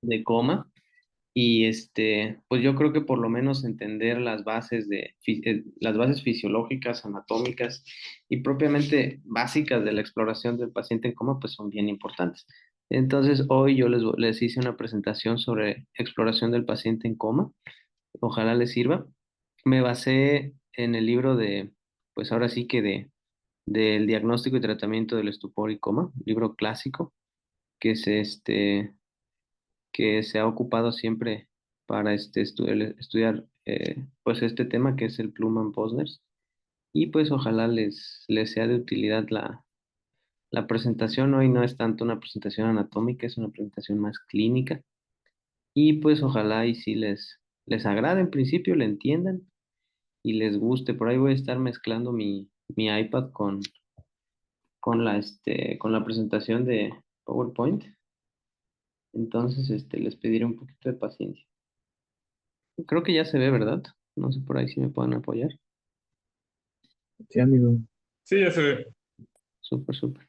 de coma. Y pues yo creo que por lo menos entender las bases las bases fisiológicas, anatómicas y propiamente básicas de la exploración del paciente en coma, pues son bien importantes. Entonces, hoy yo les hice una presentación sobre exploración del paciente en coma. Ojalá les sirva. Me basé en el libro pues ahora sí que del diagnóstico y tratamiento del estupor y coma, libro clásico, que es que se ha ocupado siempre para estudiar pues este tema que es el Pluman-Posners. Y pues ojalá les sea de utilidad la presentación. Hoy no es tanto una presentación anatómica, es una presentación más clínica. Y pues ojalá y sí les agrade en principio, le entiendan y les guste. Por ahí voy a estar mezclando mi iPad con la presentación de PowerPoint. Entonces, les pediré un poquito de paciencia. Creo que ya se ve, ¿verdad? No sé por ahí si me pueden apoyar. Sí, amigo. Sí, ya se ve. Súper, súper.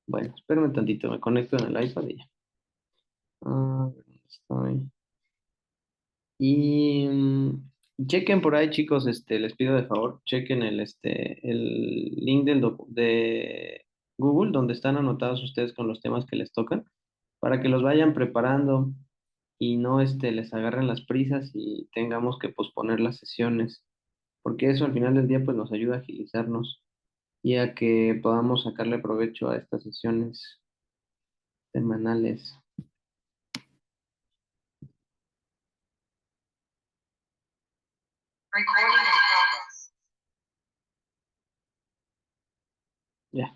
Bueno, espérame tantito, me conecto en el iPad y ya. Ah, ¿dónde estoy? Y chequen por ahí, chicos, les pido de favor, chequen el link de Google donde están anotados ustedes con los temas que les tocan, para que los vayan preparando y no les agarren las prisas y tengamos que posponer las sesiones, porque eso al final del día pues nos ayuda a agilizarnos y a que podamos sacarle provecho a estas sesiones semanales. Ya,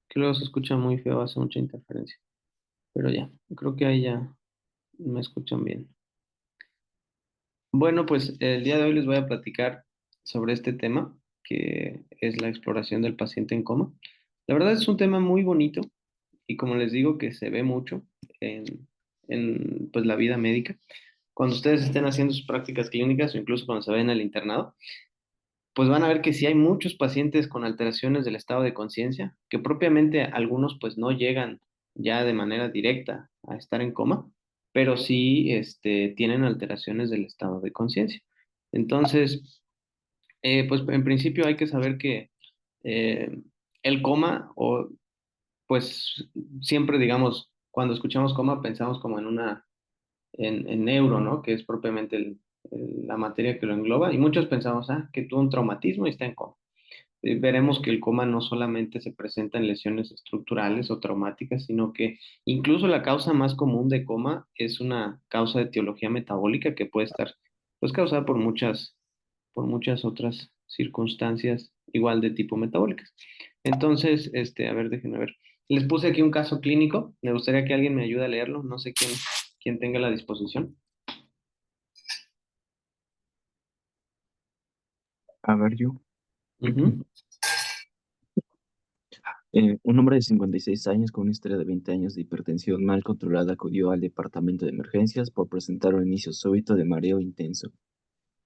que luego se escucha muy feo, hace mucha interferencia, pero ya, creo que ahí ya me escuchan bien. Bueno, pues el día de hoy les voy a platicar sobre este tema, que es la exploración del paciente en coma. La verdad es un tema muy bonito y como les digo que se ve mucho en pues la vida médica. Cuando ustedes estén haciendo sus prácticas clínicas o incluso cuando se vayan al internado, pues van a ver que sí hay muchos pacientes con alteraciones del estado de conciencia, que propiamente algunos pues no llegan ya de manera directa a estar en coma, pero sí tienen alteraciones del estado de conciencia. Entonces, pues en principio hay que saber que eh, el coma, o pues siempre digamos, cuando escuchamos coma pensamos como en neuro, ¿no? Que es propiamente la materia que lo engloba. Y muchos pensamos, que tuvo un traumatismo y está en coma. Veremos que el coma no solamente se presenta en lesiones estructurales o traumáticas, sino que incluso la causa más común de coma es una causa de etiología metabólica que puede estar, pues, causada por muchas otras circunstancias igual de tipo metabólicas. Entonces, a ver, déjenme ver. Les puse aquí un caso clínico. Me gustaría que alguien me ayude a leerlo. No sé quién tenga la disposición. A ver, yo. Ujú. Un hombre de 56 años con una historia de 20 años de hipertensión mal controlada acudió al departamento de emergencias por presentar un inicio súbito de mareo intenso.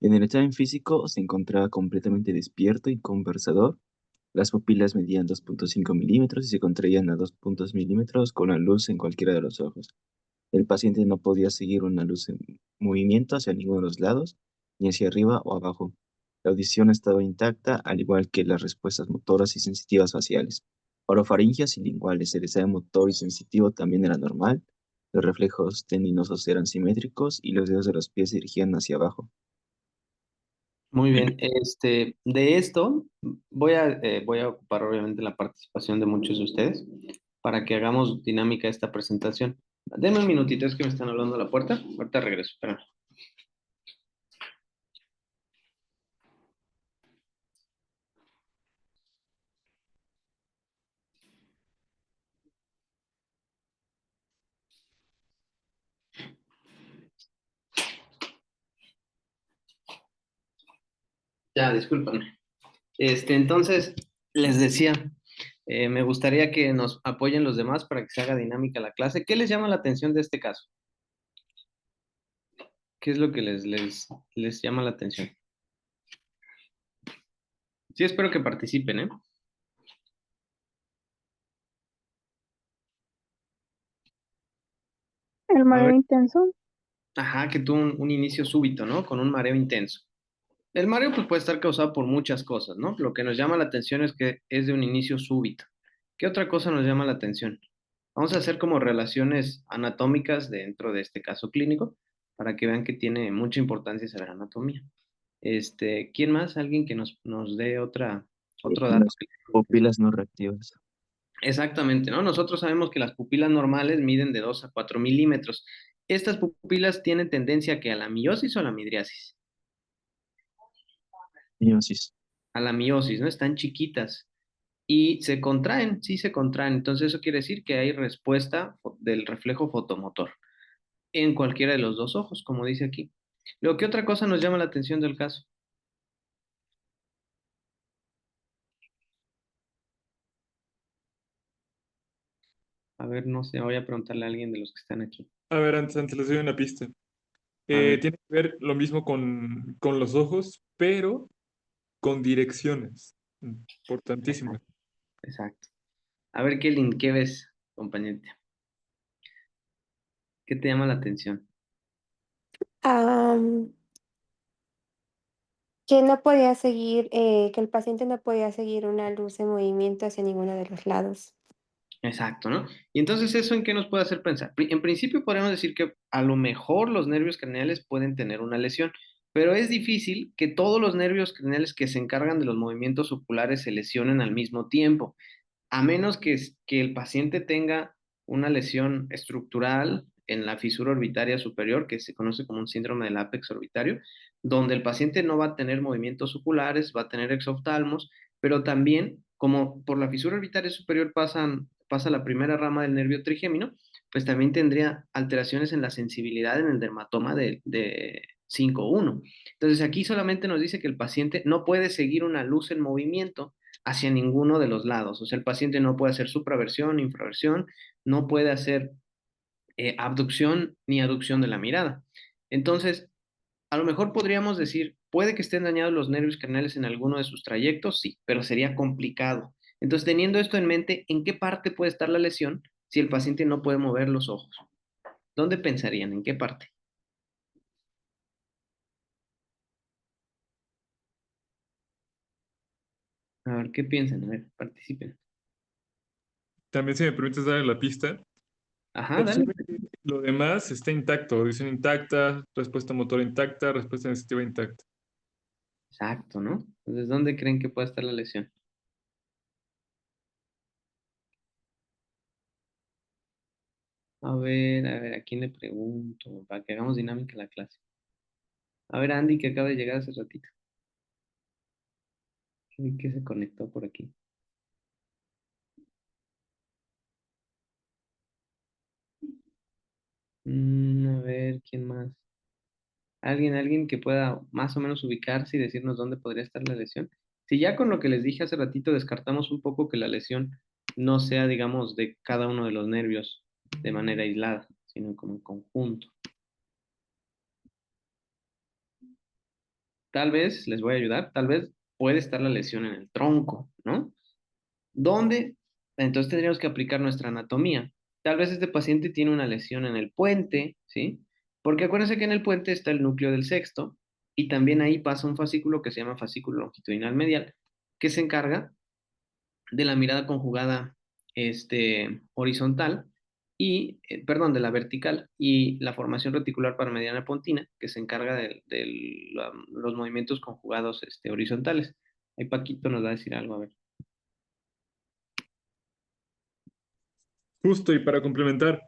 En el examen físico se encontraba completamente despierto y conversador. Las pupilas medían 2,5 milímetros y se contraían a 2 milímetros con la luz en cualquiera de los ojos. El paciente no podía seguir una luz en movimiento hacia ninguno de los lados, ni hacia arriba o abajo. La audición estaba intacta, al igual que las respuestas motoras y sensitivas faciales. Orofaringias y linguales. El examen motor y sensitivo también era normal. Los reflejos tendinosos eran simétricos y los dedos de los pies se dirigían hacia abajo. Muy bien, de esto voy a ocupar obviamente la participación de muchos de ustedes para que hagamos dinámica esta presentación. Denme un minutito, es que me están hablando a la puerta. Ahorita regreso, espérame. Ya, discúlpame. Entonces, les decía, me gustaría que nos apoyen los demás para que se haga dinámica la clase. ¿Qué les llama la atención de este caso? ¿Qué es lo que les llama la atención? Sí, espero que participen, ¿eh? El A ver, mareo intenso. ajá, que tuvo un inicio súbito, ¿no? Con un mareo intenso. El mareo pues, puede estar causado por muchas cosas, ¿no? Lo que nos llama la atención es que es de un inicio súbito. ¿Qué otra cosa nos llama la atención? Vamos a hacer como relaciones anatómicas dentro de este caso clínico para que vean que tiene mucha importancia saber anatomía. ¿Quién más? Alguien que nos dé otro dato. Las pupilas no reactivas. Exactamente, ¿no? Nosotros sabemos que las pupilas normales miden de 2 a 4 milímetros. Estas pupilas tienen tendencia que a la meiosis o a la midriasis. Miosis. A la meiosis, ¿no? Están chiquitas y se contraen, sí se contraen. Entonces eso quiere decir que hay respuesta del reflejo fotomotor en cualquiera de los dos ojos, como dice aquí. Lo que otra cosa nos llama la atención del caso. A ver, no sé, voy a preguntarle a alguien de los que están aquí. A ver, antes les doy una pista. A ver, Tiene que ver lo mismo con los ojos, pero con direcciones. Importantísimo. exacto, exacto. A ver, Kelly, ¿qué ves, compañerita? ¿Qué te llama la atención? Am, que no podía seguir, que el paciente no podía seguir una luz en movimiento hacia ninguno de los lados. Exacto, ¿no? Y entonces, ¿eso en qué nos puede hacer pensar? En principio, podríamos decir que a lo mejor los nervios craneales pueden tener una lesión, pero es difícil que todos los nervios craneales que se encargan de los movimientos oculares se lesionen al mismo tiempo a menos que el paciente tenga una lesión estructural en la fisura orbitaria superior, que se conoce como un síndrome del ápex orbitario, donde el paciente no va a tener movimientos oculares, va a tener exoftalmos, pero también, como por la fisura orbitaria superior pasa la primera rama del nervio trigémino, pues también tendría alteraciones en la sensibilidad en el dermatoma de 5.1. Entonces aquí solamente nos dice que el paciente no puede seguir una luz en movimiento hacia ninguno de los lados. O sea, el paciente no puede hacer supraversión, infraversión, no puede hacer abducción ni aducción de la mirada. Entonces, a lo mejor podríamos decir, puede que estén dañados los nervios craneales en alguno de sus trayectos, sí, pero sería complicado. Entonces, teniendo esto en mente, ¿en qué parte puede estar la lesión si el paciente no puede mover los ojos? ¿Dónde pensarían? ¿En qué parte? A ver, ¿qué piensan? A ver, participen. También, si me permites darle la pista, Ajá, dale. observe que lo demás está intacto. Audición intacta, respuesta motora intacta, respuesta sensitiva intacta. Exacto, ¿no? Entonces, ¿dónde creen que puede estar la lesión? A ver, ¿a quién le pregunto? Para que hagamos dinámica la clase. A ver, Andy, que acaba de llegar hace ratito. Vi que se conectó por aquí. A ver, ¿quién más? Alguien que pueda más o menos ubicarse y decirnos dónde podría estar la lesión. Si ya con lo que les dije hace ratito descartamos un poco que la lesión no sea, digamos, de cada uno de los nervios de manera aislada, sino como en conjunto. Tal vez, les voy a ayudar, tal vez puede estar la lesión en el tronco, ¿no? ¿Dónde? Entonces tendríamos que aplicar nuestra anatomía. Tal vez este paciente tiene una lesión en el puente, ¿sí? Porque acuérdense que en el puente está el núcleo del sexto y también ahí pasa un fascículo que se llama fascículo longitudinal medial, que se encarga de la mirada conjugada horizontal y, perdón, de la vertical y la formación reticular paramediana pontina, que se encarga de los movimientos conjugados horizontales. Ahí Paquito nos va a decir algo, a ver. Justo, y para complementar,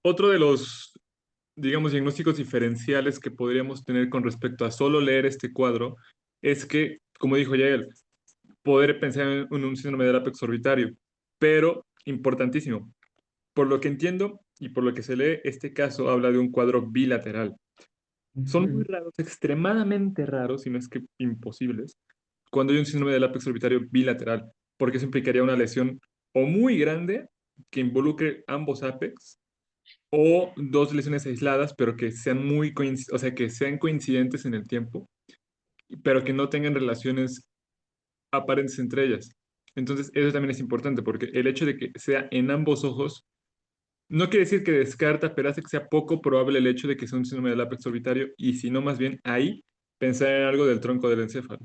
otro de los, digamos, diagnósticos diferenciales que podríamos tener con respecto a solo leer este cuadro es que, como dijo Yael, poder pensar en un síndrome del ápex orbitario, pero importantísimo, por lo que entiendo y por lo que se lee, este caso habla de un cuadro bilateral. Son muy Ujú. raros, extremadamente raros, si no es que imposibles, cuando hay un síndrome del ápex orbitario bilateral, porque eso implicaría una lesión o muy grande que involucre ambos ápex o dos lesiones aisladas, pero que sean o sea, que sean coincidentes en el tiempo, pero que no tengan relaciones aparentes entre ellas. Entonces, eso también es importante porque el hecho de que sea en ambos ojos no quiere decir que descarta, pero hace que sea poco probable el hecho de que sea un síndrome del ápex orbitario, y si no, más bien ahí pensar en algo del tronco del encéfalo.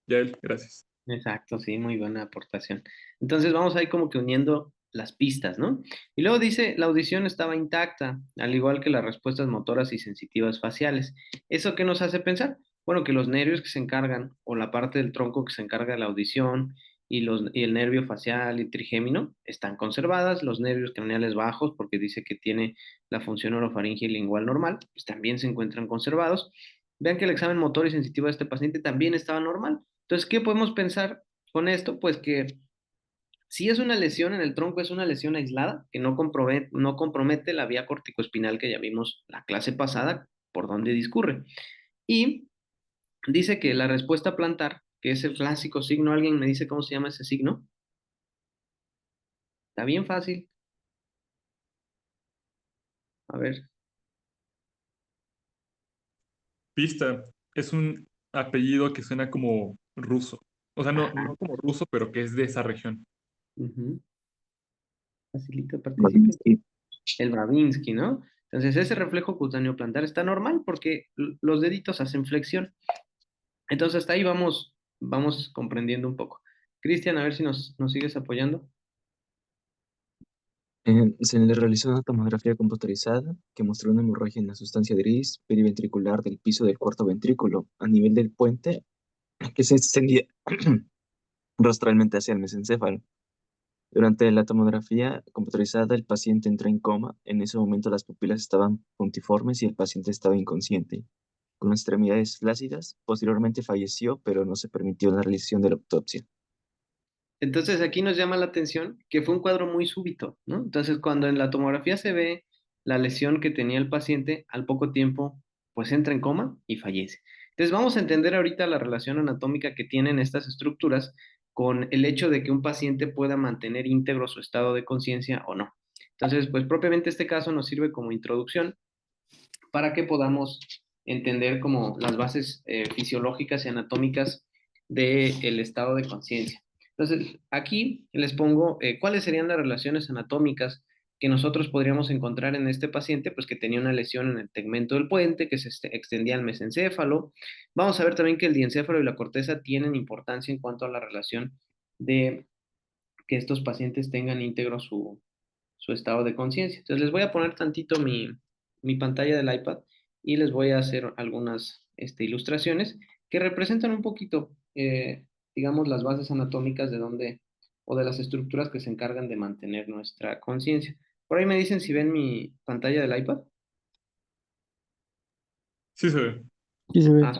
Yael, gracias. Exacto, sí, muy buena aportación. Entonces vamos a ir como que uniendo las pistas, ¿no? Y luego dice, la audición estaba intacta, al igual que las respuestas motoras y sensitivas faciales. ¿Eso qué nos hace pensar? Bueno, que los nervios que se encargan, o la parte del tronco que se encarga de la audición, y el nervio facial y trigémino están conservadas, los nervios craneales bajos, porque dice que tiene la función orofaringe y lingual normal, pues también se encuentran conservados. Vean que el examen motor y sensitivo de este paciente también estaba normal. Entonces, ¿qué podemos pensar con esto? Pues que si es una lesión en el tronco, es una lesión aislada que no compromete la vía corticoespinal que ya vimos la clase pasada, por donde discurre. Y dice que la respuesta plantar, que es el clásico signo, ¿alguien me dice cómo se llama ese signo? Está bien fácil. A ver, Pista, es un apellido que suena como ruso. O sea, no, ajá, no como ruso, pero que es de esa región. ujú, facilito, participe. Babinsky. El Bravinsky, ¿no? Entonces, ese reflejo cutáneo plantar está normal porque los deditos hacen flexión. Entonces, hasta ahí vamos comprendiendo un poco. Cristian, a ver si nos sigues apoyando. Se le realizó una tomografía computarizada que mostró una hemorragia en la sustancia gris periventricular del piso del cuarto ventrículo a nivel del puente que se extendía rostralmente hacia el mesencéfalo. Durante la tomografía computarizada, el paciente entró en coma. En ese momento las pupilas estaban puntiformes y el paciente estaba inconsciente, con las extremidades flácidas. Posteriormente falleció, pero no se permitió la realización de la autopsia. Entonces, aquí nos llama la atención que fue un cuadro muy súbito, ¿no? Entonces, cuando en la tomografía se ve la lesión que tenía el paciente, al poco tiempo, pues entra en coma y fallece. Entonces, vamos a entender ahorita la relación anatómica que tienen estas estructuras con el hecho de que un paciente pueda mantener íntegro su estado de conciencia o no. Entonces, pues propiamente este caso nos sirve como introducción para que podamos entender como las bases fisiológicas y anatómicas del estado de conciencia. Entonces, aquí les pongo cuáles serían las relaciones anatómicas que nosotros podríamos encontrar en este paciente, pues que tenía una lesión en el tegmento del puente, que se extendía al mesencéfalo. Vamos a ver también que el diencéfalo y la corteza tienen importancia en cuanto a la relación de que estos pacientes tengan íntegro su estado de conciencia. Entonces les voy a poner tantito mi pantalla del iPad y les voy a hacer algunas ilustraciones que representan un poquito, digamos, las bases anatómicas de donde o de las estructuras que se encargan de mantener nuestra conciencia. Por ahí me dicen si ven mi pantalla del iPad. Sí se ve. Sí, se ve. Ah,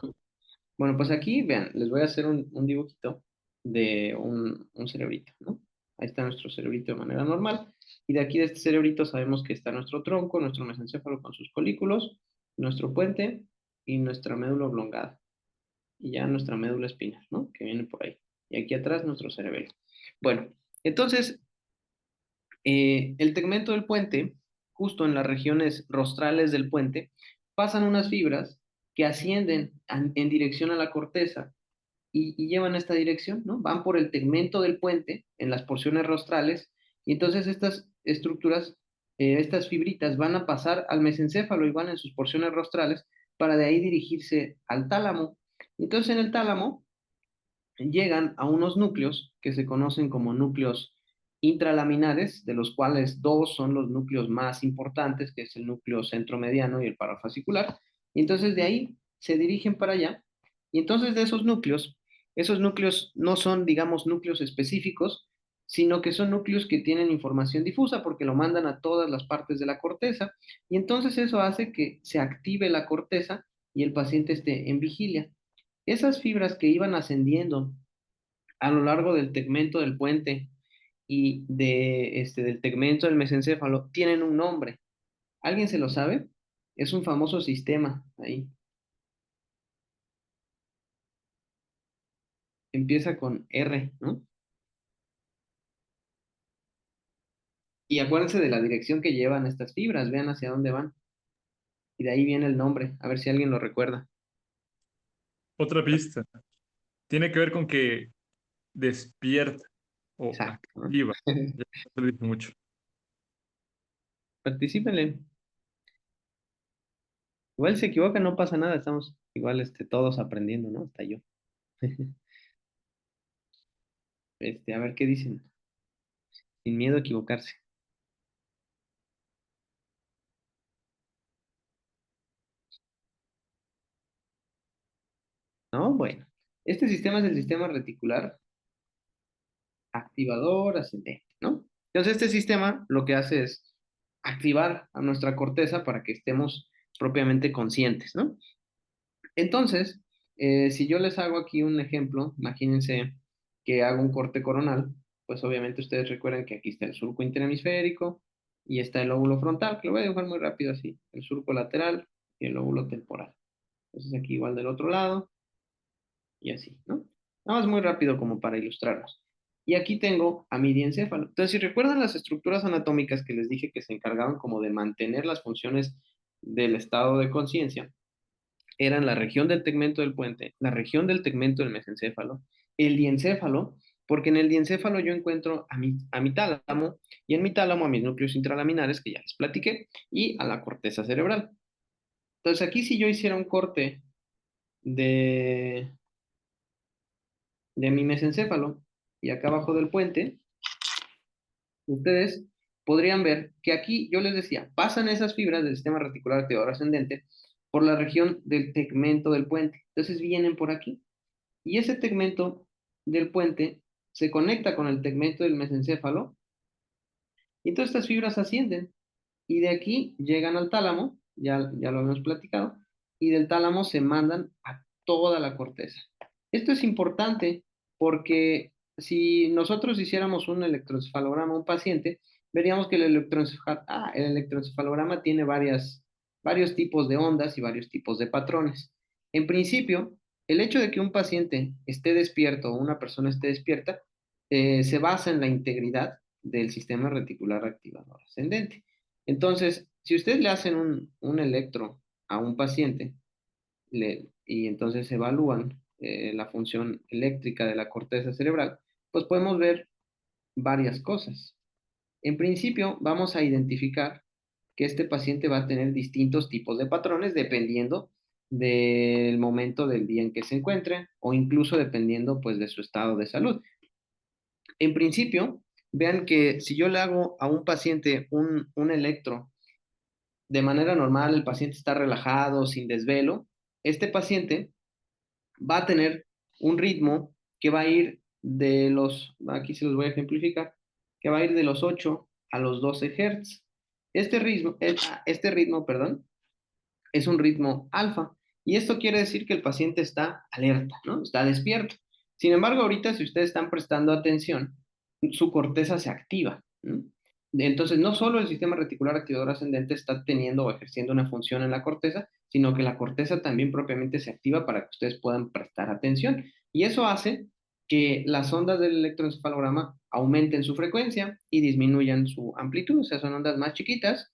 bueno, pues aquí, vean, les voy a hacer un dibujito de un cerebrito, ¿no? Ahí está nuestro cerebrito de manera normal. Y de aquí de este cerebrito sabemos que está nuestro tronco, nuestro mesencéfalo con sus colículos, nuestro puente y nuestra médula oblongada. Y ya nuestra médula espinal, ¿no? Que viene por ahí. Y aquí atrás nuestro cerebelo. Bueno, entonces, el tegmento del puente, justo en las regiones rostrales del puente, pasan unas fibras que ascienden en dirección a la corteza y llevan esta dirección, ¿no? Van por el tegmento del puente en las porciones rostrales y entonces estas estructuras, estas fibritas van a pasar al mesencéfalo y van en sus porciones rostrales para de ahí dirigirse al tálamo. Y entonces en el tálamo llegan a unos núcleos que se conocen como núcleos intralaminares, de los cuales dos son los núcleos más importantes, que es el núcleo centromediano y el parafascicular. Y entonces de ahí se dirigen para allá. Y entonces de esos núcleos no son, digamos, núcleos específicos, sino que son núcleos que tienen información difusa porque lo mandan a todas las partes de la corteza. Y entonces eso hace que se active la corteza y el paciente esté en vigilia. Esas fibras que iban ascendiendo a lo largo del tegmento del puente y del tegmento del mesencéfalo tienen un nombre. ¿Alguien se lo sabe? Es un famoso sistema ahí. Empieza con R, ¿no? Y acuérdense de la dirección que llevan estas fibras, vean hacia dónde van. Y de ahí viene el nombre, a ver si alguien lo recuerda. Otra pista. Tiene que ver con que despierta o Exacto, ¿no? activa. Ya se lo dije mucho. Particípenle. Igual si se equivoca, no pasa nada, estamos igual todos aprendiendo, ¿no? Hasta yo. A ver qué dicen. Sin miedo a equivocarse. ¿No? Bueno, este sistema es el sistema reticular activador ascendente, ¿no? Entonces, este sistema lo que hace es activar a nuestra corteza para que estemos propiamente conscientes, ¿no? Entonces, si yo les hago aquí un ejemplo, imagínense que hago un corte coronal, pues obviamente ustedes recuerdan que aquí está el surco interhemisférico y está el lóbulo frontal, que lo voy a dibujar muy rápido así, el surco lateral y el lóbulo temporal. Entonces aquí igual del otro lado y así, ¿no? Nada más muy rápido como para ilustrarlos. Y aquí tengo a mi diencéfalo. Entonces, si recuerdan las estructuras anatómicas que les dije que se encargaban como de mantener las funciones del estado de conciencia, eran la región del tegmento del puente, la región del tegmento del mesencéfalo, el diencéfalo, porque en el diencéfalo yo encuentro a mi tálamo y en mi tálamo a mis núcleos intralaminares, que ya les platiqué, y a la corteza cerebral. Entonces aquí si yo hiciera un corte de, de mi mesencéfalo y acá abajo del puente, ustedes podrían ver que aquí yo les decía, pasan esas fibras del sistema reticular activador ascendente por la región del tegmento del puente. Entonces vienen por aquí. Y ese tegmento del puente se conecta con el tegmento del mesencéfalo y todas estas fibras ascienden y de aquí llegan al tálamo, ya lo habíamos platicado, y del tálamo se mandan a toda la corteza. Esto es importante porque si nosotros hiciéramos un electroencefalograma a un paciente, veríamos que el electroencefalograma tiene varios tipos de ondas y varios tipos de patrones. En principio, el hecho de que un paciente esté despierto o una persona esté despierta se basa en la integridad del sistema reticular activador ascendente. Entonces, si ustedes le hacen un electro a un paciente y entonces evalúan la función eléctrica de la corteza cerebral, pues podemos ver varias cosas. En principio, vamos a identificar que este paciente va a tener distintos tipos de patrones dependiendo del momento del día en que se encuentre o incluso dependiendo pues de su estado de salud. En principio, vean que si yo le hago a un paciente un electro de manera normal, el paciente está relajado, sin desvelo, este paciente va a tener un ritmo que va a ir aquí se los voy a ejemplificar, que va a ir de los 8 a los 12 Hz. Este ritmo, perdón, es un ritmo alfa. Y esto quiere decir que el paciente está alerta, ¿no? Está despierto. Sin embargo, ahorita si ustedes están prestando atención, su corteza se activa, ¿no? Entonces, no solo el sistema reticular activador ascendente está teniendo o ejerciendo una función en la corteza, sino que la corteza también propiamente se activa para que ustedes puedan prestar atención. Y eso hace que las ondas del electroencefalograma aumenten su frecuencia y disminuyan su amplitud. O sea, son ondas más chiquitas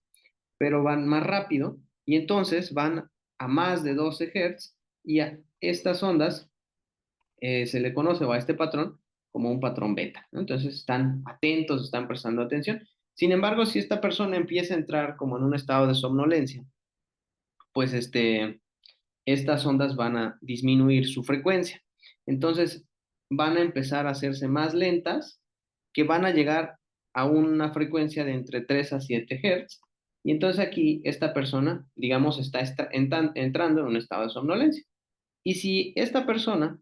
pero van más rápido y entonces van a más de 12 Hz y a estas ondas se le conoce o a este patrón como un patrón beta, ¿no? Entonces están atentos, están prestando atención. Sin embargo, si esta persona empieza a entrar como en un estado de somnolencia, pues estas ondas van a disminuir su frecuencia. Entonces van a empezar a hacerse más lentas, que van a llegar a una frecuencia de entre 3 a 7 Hz. Y entonces aquí esta persona, digamos, está entrando en un estado de somnolencia. Y si esta persona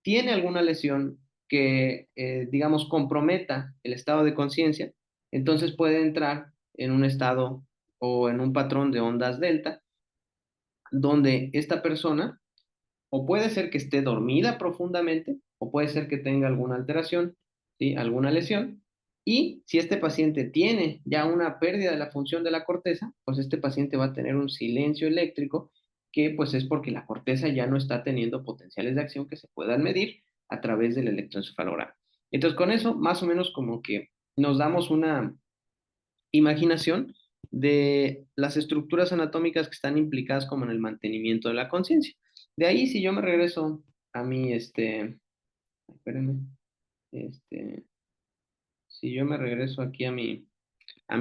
tiene alguna lesión que, digamos, comprometa el estado de conciencia, entonces puede entrar en un estado o en un patrón de ondas delta, donde esta persona o puede ser que esté dormida profundamente, o puede ser que tenga alguna alteración, ¿sí? Alguna lesión. Y si este paciente tiene ya una pérdida de la función de la corteza, pues este paciente va a tener un silencio eléctrico, que pues es porque la corteza ya no está teniendo potenciales de acción que se puedan medir a través del electroencefalograma. Entonces, con eso, más o menos como que nos damos una imaginación de las estructuras anatómicas que están implicadas como en el mantenimiento de la conciencia. De ahí, si yo me regreso a mi, espérenme, este, si yo me regreso aquí a mi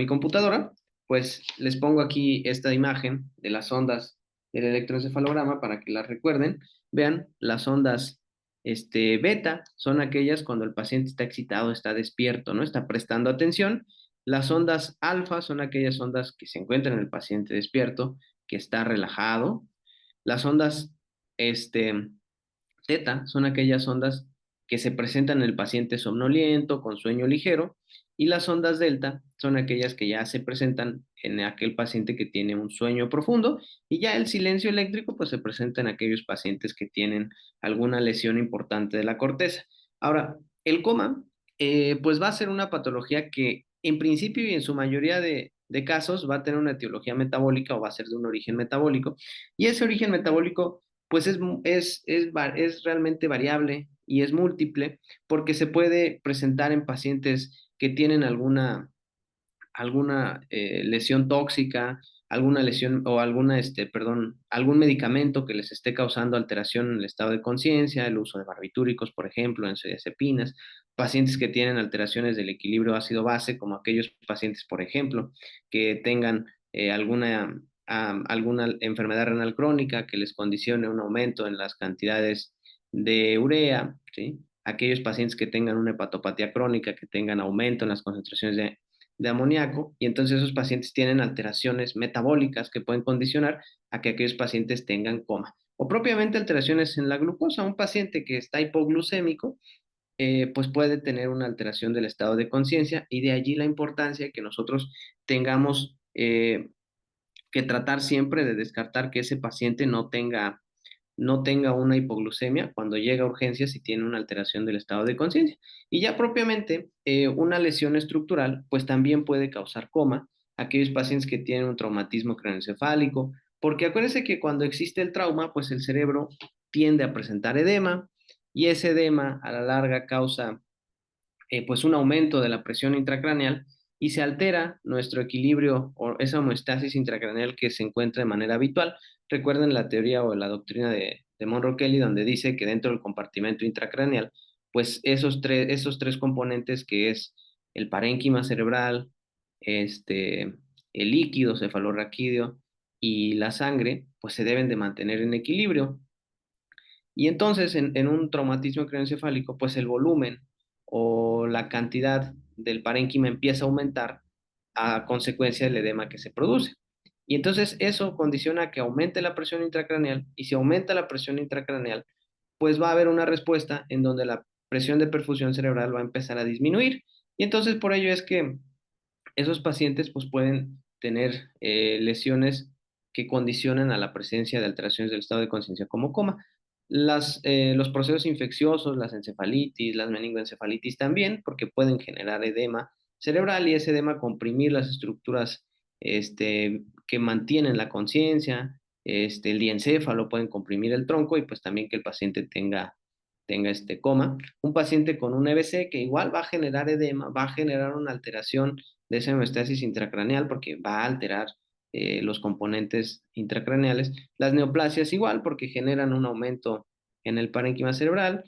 computadora, pues les pongo aquí esta imagen de las ondas del electroencefalograma para que las recuerden. Vean, las ondas beta son aquellas cuando el paciente está excitado, está despierto, ¿no? Está prestando atención. Las ondas alfa son aquellas ondas que se encuentran en el paciente despierto, que está relajado. Las ondas teta son aquellas ondas que se presentan en el paciente somnoliento, con sueño ligero, y las ondas delta son aquellas que ya se presentan en aquel paciente que tiene un sueño profundo, y ya el silencio eléctrico pues se presenta en aquellos pacientes que tienen alguna lesión importante de la corteza. Ahora, el coma pues va a ser una patología que en principio y en su mayoría de casos va a tener una etiología metabólica o va a ser de un origen metabólico, y ese origen metabólico pues es realmente variable y es múltiple porque se puede presentar en pacientes que tienen alguna lesión tóxica, alguna lesión o algún medicamento que les esté causando alteración en el estado de conciencia, el uso de barbitúricos, por ejemplo, benzodiazepinas, pacientes que tienen alteraciones del equilibrio ácido-base, como aquellos pacientes, por ejemplo, que tengan alguna enfermedad renal crónica que les condicione un aumento en las cantidades de urea, ¿sí? Aquellos pacientes que tengan una hepatopatía crónica, que tengan aumento en las concentraciones de amoníaco, y entonces esos pacientes tienen alteraciones metabólicas que pueden condicionar a que aquellos pacientes tengan coma. O propiamente alteraciones en la glucosa. Un paciente que está hipoglucémico, pues puede tener una alteración del estado de conciencia, y de allí la importancia que nosotros tengamos que tratar siempre de descartar que ese paciente no tenga una hipoglucemia cuando llega a urgencias y tiene una alteración del estado de conciencia. Y ya propiamente una lesión estructural, pues también puede causar coma, aquellos pacientes que tienen un traumatismo craneoencefálico, porque acuérdense que cuando existe el trauma, pues el cerebro tiende a presentar edema, y ese edema a la larga causa pues un aumento de la presión intracraneal, y se altera nuestro equilibrio o esa homeostasis intracraneal que se encuentra de manera habitual. Recuerden la teoría o la doctrina de Monroe Kelly, donde dice que dentro del compartimento intracraneal, pues esos tres componentes, que es el parénquima cerebral, el líquido cefalorraquídeo y la sangre, pues se deben de mantener en equilibrio. Y entonces, en un traumatismo craneoencefálico, pues el volumen o la cantidad del parénquima empieza a aumentar a consecuencia del edema que se produce. Y entonces eso condiciona que aumente la presión intracraneal, y si aumenta la presión intracraneal, pues va a haber una respuesta en donde la presión de perfusión cerebral va a empezar a disminuir. Y entonces por ello es que esos pacientes pues pueden tener lesiones que condicionan a la presencia de alteraciones del estado de conciencia como coma. Los procesos infecciosos, las encefalitis, las meningoencefalitis también, porque pueden generar edema cerebral, y ese edema comprimir las estructuras que mantienen la conciencia, el diencéfalo, pueden comprimir el tronco, y pues también que el paciente tenga este coma. Un paciente con un EBC que igual va a generar edema, va a generar una alteración de esa hemostasis intracraneal porque va a alterar los componentes intracraneales. Las neoplasias igual porque generan un aumento en el parénquima cerebral,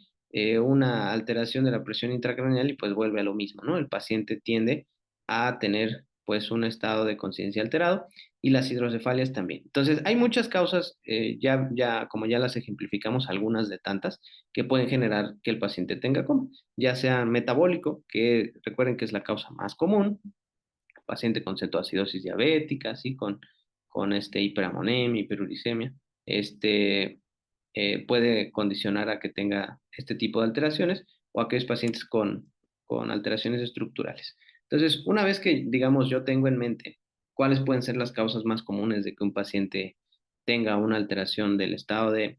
una alteración de la presión intracraneal, y pues vuelve a lo mismo, ¿no? El paciente tiende a tener pues un estado de conciencia alterado, y las hidrocefalias también. Entonces, hay muchas causas, como ya las ejemplificamos, algunas de tantas, que pueden generar que el paciente tenga coma, ya sea metabólico, que recuerden que es la causa más común, paciente con cetoacidosis diabética, ¿sí? Con hiperamonemia, hiperuricemia, puede condicionar a que tenga este tipo de alteraciones, o aquellos pacientes con alteraciones estructurales. Entonces, una vez que, digamos, yo tengo en mente cuáles pueden ser las causas más comunes de que un paciente tenga una alteración del estado de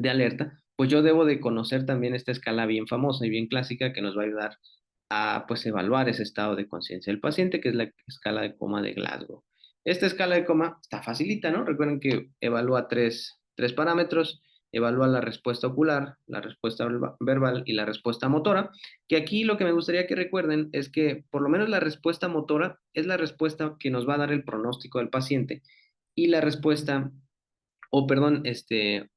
alerta, pues yo debo de conocer también esta escala bien famosa y bien clásica que nos va a ayudar a pues evaluar ese estado de conciencia del paciente, que es la escala de coma de Glasgow. Esta escala de coma está facilita, ¿no? Recuerden que evalúa tres parámetros: evalúa la respuesta ocular, la respuesta verbal y la respuesta motora, que aquí lo que me gustaría que recuerden es que por lo menos la respuesta motora es la respuesta que nos va a dar el pronóstico del paciente, y la respuesta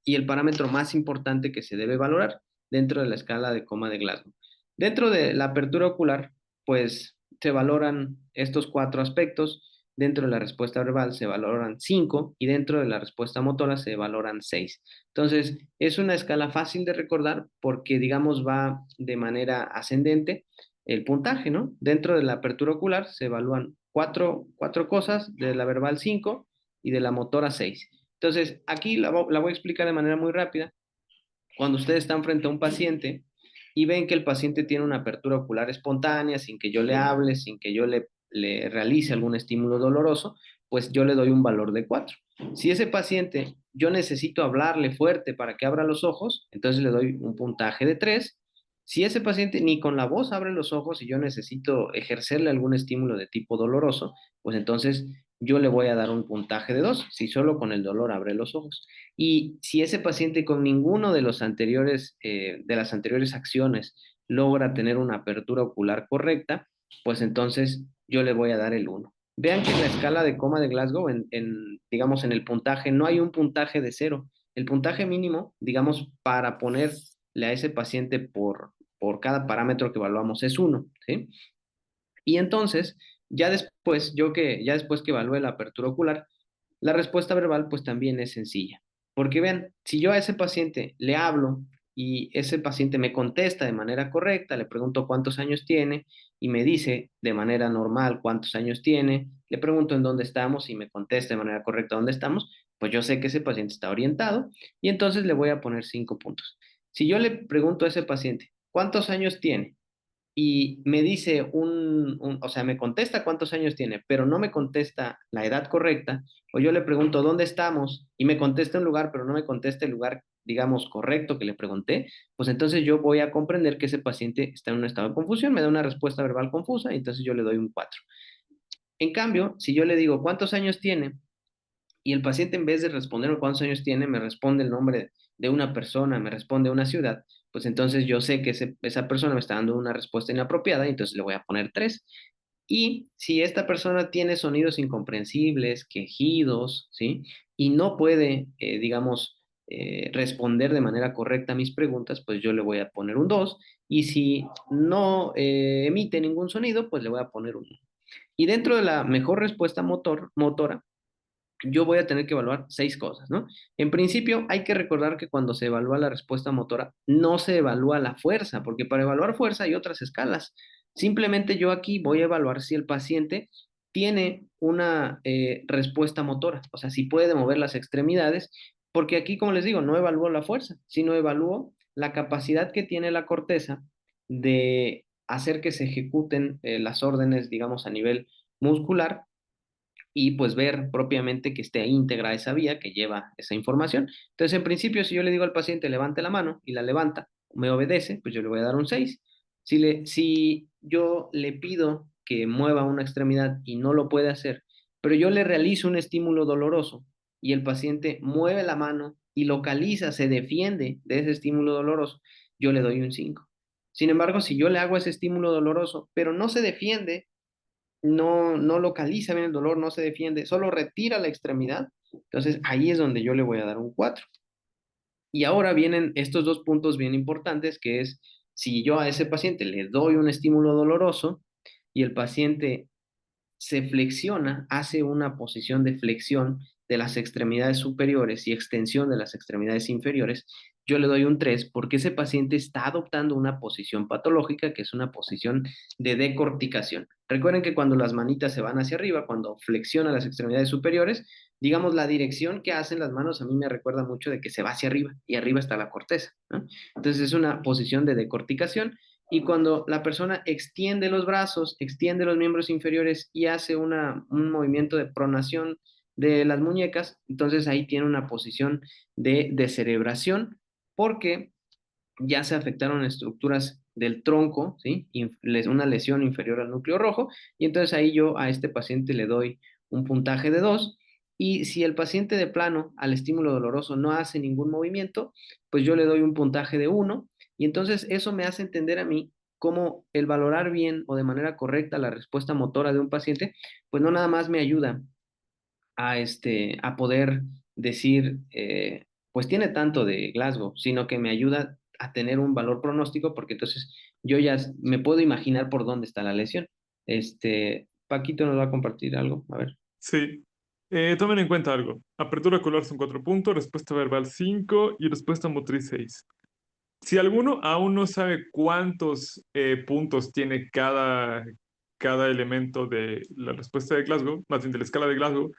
y el parámetro más importante que se debe valorar dentro de la escala de coma de Glasgow. Dentro de la apertura ocular, pues se valoran estos cuatro aspectos. dentro de la respuesta verbal se valoran 5 y dentro de la respuesta motora se valoran 6. Entonces, es una escala fácil de recordar porque, digamos, va de manera ascendente el puntaje, ¿no? Dentro de la apertura ocular se evalúan cuatro cosas, de la verbal 5 y de la motora 6. Entonces, aquí la voy a explicar de manera muy rápida. Cuando ustedes están frente a un paciente y ven que el paciente tiene una apertura ocular espontánea, sin que yo le hable, sin que yo le realice algún estímulo doloroso, pues yo le doy un valor de 4. Si ese paciente yo necesito hablarle fuerte para que abra los ojos, entonces le doy un puntaje de 3. Si ese paciente ni con la voz abre los ojos y yo necesito ejercerle algún estímulo de tipo doloroso, pues entonces yo le voy a dar un puntaje de 2, si solo con el dolor abre los ojos. Y si ese paciente con ninguno de los anteriores, de las anteriores acciones logra tener una apertura ocular correcta, pues entonces yo le voy a dar el 1. Vean que en la escala de coma de Glasgow, digamos, en el puntaje, no hay un puntaje de 0. El puntaje mínimo, digamos, para ponerle a ese paciente por cada parámetro que evaluamos es 1, ¿sí? Y entonces, ya después que evalúe la apertura ocular, la respuesta verbal pues también es sencilla. Porque vean, si yo a ese paciente le hablo y ese paciente me contesta de manera correcta, le pregunto cuántos años tiene y me dice de manera normal cuántos años tiene, le pregunto en dónde estamos y me contesta de manera correcta dónde estamos, pues yo sé que ese paciente está orientado y entonces le voy a poner 5 puntos. Si yo le pregunto a ese paciente cuántos años tiene y me dice o sea, me contesta cuántos años tiene, pero no me contesta la edad correcta, o yo le pregunto dónde estamos y me contesta un lugar, pero no me contesta el lugar, digamos, correcto que le pregunté, pues entonces yo voy a comprender que ese paciente está en un estado de confusión, me da una respuesta verbal confusa y entonces yo le doy un 4. En cambio, si yo le digo cuántos años tiene y el paciente en vez de responderme cuántos años tiene, me responde el nombre de una persona, me responde una ciudad, pues entonces yo sé que esa persona me está dando una respuesta inapropiada y entonces le voy a poner 3. Y si esta persona tiene sonidos incomprensibles, quejidos, ¿sí? Y no puede, digamos, responder de manera correcta a mis preguntas, pues yo le voy a poner un 2. Y si no emite ningún sonido, pues le voy a poner un 1. Y dentro de la mejor respuesta motora, yo voy a tener que evaluar 6 cosas, ¿no? En principio, hay que recordar que cuando se evalúa la respuesta motora, no se evalúa la fuerza, porque para evaluar fuerza hay otras escalas. Simplemente yo aquí voy a evaluar si el paciente tiene una respuesta motora, o sea, si puede mover las extremidades, porque aquí, como les digo, no evalúo la fuerza, sino evalúo la capacidad que tiene la corteza de hacer que se ejecuten las órdenes, digamos, a nivel muscular y pues ver propiamente que esté íntegra esa vía que lleva esa información. Entonces, en principio, si yo le digo al paciente levante la mano y la levanta, me obedece, pues yo le voy a dar un 6. Si yo le pido que mueva una extremidad y no lo puede hacer, pero yo le realizo un estímulo doloroso y el paciente mueve la mano y localiza, se defiende de ese estímulo doloroso, yo le doy un 5. Sin embargo, si yo le hago ese estímulo doloroso, pero no se defiende, no localiza bien el dolor, no se defiende, solo retira la extremidad, entonces ahí es donde yo le voy a dar un 4. Y ahora vienen estos 2 puntos bien importantes, que es si yo a ese paciente le doy un estímulo doloroso y el paciente se flexiona, hace una posición de flexión de las extremidades superiores y extensión de las extremidades inferiores, yo le doy un 3 porque ese paciente está adoptando una posición patológica que es una posición de decorticación. Recuerden que cuando las manitas se van hacia arriba, cuando flexiona las extremidades superiores, digamos, la dirección que hacen las manos a mí me recuerda mucho de que se va hacia arriba y arriba está la corteza, ¿no? Entonces es una posición de decorticación y cuando la persona extiende los brazos, extiende los miembros inferiores y hace un movimiento de pronación de las muñecas, entonces ahí tiene una posición de descerebración porque ya se afectaron estructuras del tronco, ¿sí? Una lesión inferior al núcleo rojo, y entonces ahí yo a este paciente le doy un puntaje de 2, y si el paciente de plano al estímulo doloroso no hace ningún movimiento, pues yo le doy un puntaje de 1, y entonces eso me hace entender a mí cómo el valorar bien o de manera correcta la respuesta motora de un paciente, pues no nada más me ayuda a poder decir, pues tiene tanto de Glasgow, sino que me ayuda a tener un valor pronóstico, porque entonces yo ya me puedo imaginar por dónde está la lesión. Paquito nos va a compartir algo, a ver. Sí. Tomen en cuenta algo. Apertura ocular son 4 puntos, respuesta verbal 5 y respuesta motriz 6. Si alguno aún no sabe cuántos puntos tiene cada elemento de la respuesta de Glasgow, más bien de la escala de Glasgow,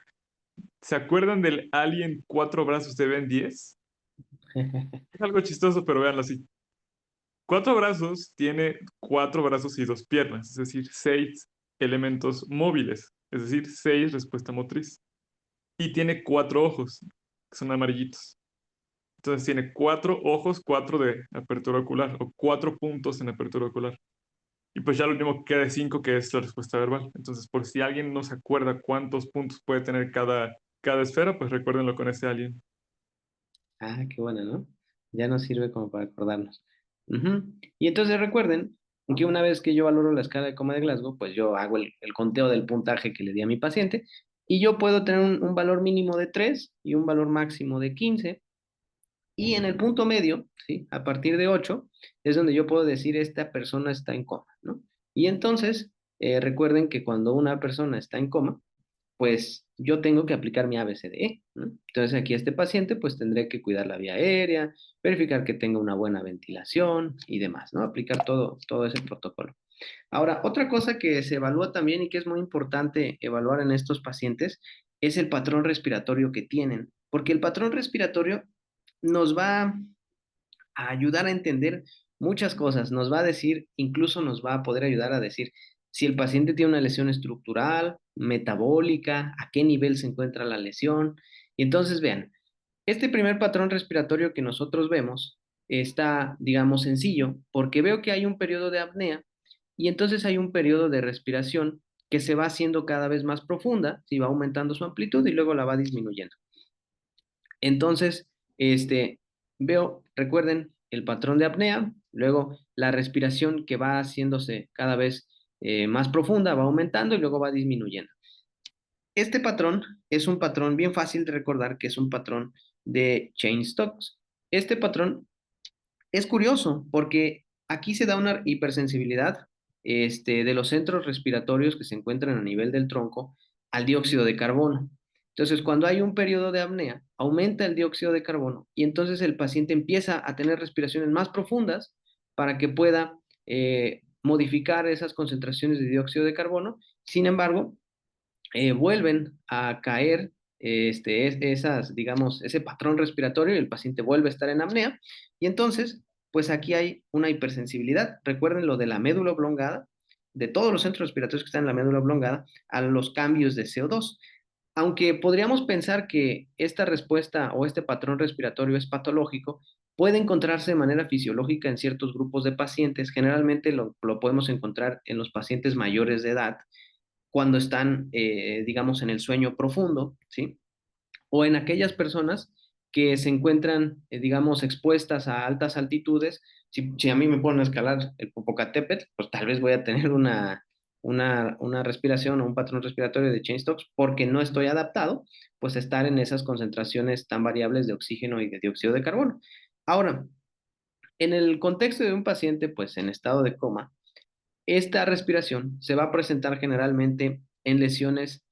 ¿se acuerdan del alien cuatro brazos de Ben 10? Es algo chistoso, pero véanlo así. Cuatro brazos tiene cuatro brazos y dos piernas, es decir, seis elementos móviles, es decir, seis respuesta motriz. Y tiene cuatro ojos, que son amarillitos. Entonces tiene cuatro ojos, cuatro de apertura ocular, o cuatro puntos en apertura ocular. Y pues ya lo último que queda de cinco, que es la respuesta verbal. Entonces, por si alguien no se acuerda cuántos puntos puede tener cada esfera, pues recuérdenlo con ese alien. Ah, qué bueno, ¿no? Ya nos sirve como para acordarnos. Ujú. Y entonces recuerden que una vez que yo valoro la escala de coma de Glasgow, pues yo hago el conteo del puntaje que le di a mi paciente y yo puedo tener un valor mínimo de 3 y un valor máximo de 15. Y en el punto medio, ¿sí? A partir de 8 es donde yo puedo decir esta persona está en coma, ¿no? Y entonces, recuerden que cuando una persona está en coma, pues yo tengo que aplicar mi ABCDE, ¿no? Entonces aquí a este paciente pues tendré que cuidar la vía aérea, verificar que tenga una buena ventilación y demás, ¿no? Aplicar todo ese protocolo. Ahora, otra cosa que se evalúa también y que es muy importante evaluar en estos pacientes es el patrón respiratorio que tienen, porque el patrón respiratorio nos va a ayudar a entender muchas cosas. Nos va a decir, incluso nos va a poder ayudar a decir si el paciente tiene una lesión estructural, metabólica, a qué nivel se encuentra la lesión. Y entonces vean, este primer patrón respiratorio que nosotros vemos está, digamos, sencillo, porque veo que hay un periodo de apnea y entonces hay un periodo de respiración que se va haciendo cada vez más profunda, si va aumentando su amplitud y luego la va disminuyendo. Entonces, veo, recuerden, el patrón de apnea, luego la respiración que va haciéndose cada vez más profunda, va aumentando y luego va disminuyendo. Este patrón es un patrón bien fácil de recordar que es un patrón de Cheyne-Stokes. Este patrón es curioso porque aquí se da una hipersensibilidad de los centros respiratorios que se encuentran a nivel del tronco al dióxido de carbono. Entonces, cuando hay un periodo de apnea, aumenta el dióxido de carbono y entonces el paciente empieza a tener respiraciones más profundas para que pueda modificar esas concentraciones de dióxido de carbono. Sin embargo, vuelven a caer esas, digamos, ese patrón respiratorio y el paciente vuelve a estar en apnea. Y entonces, pues aquí hay una hipersensibilidad. Recuerden lo de la médula oblongada, de todos los centros respiratorios que están en la médula oblongada, a los cambios de CO2. Aunque podríamos pensar que esta respuesta o este patrón respiratorio es patológico, puede encontrarse de manera fisiológica en ciertos grupos de pacientes. Generalmente lo podemos encontrar en los pacientes mayores de edad cuando están, digamos, en el sueño profundo, ¿sí? O en aquellas personas que se encuentran, digamos, expuestas a altas altitudes. Si a mí me ponen a escalar el Popocatépetl, pues tal vez voy a tener una respiración o un patrón respiratorio de Cheyne-Stokes porque no estoy adaptado, pues a estar en esas concentraciones tan variables de oxígeno y de dióxido de carbono. Ahora, en el contexto de un paciente, pues en estado de coma, esta respiración se va a presentar generalmente en lesiones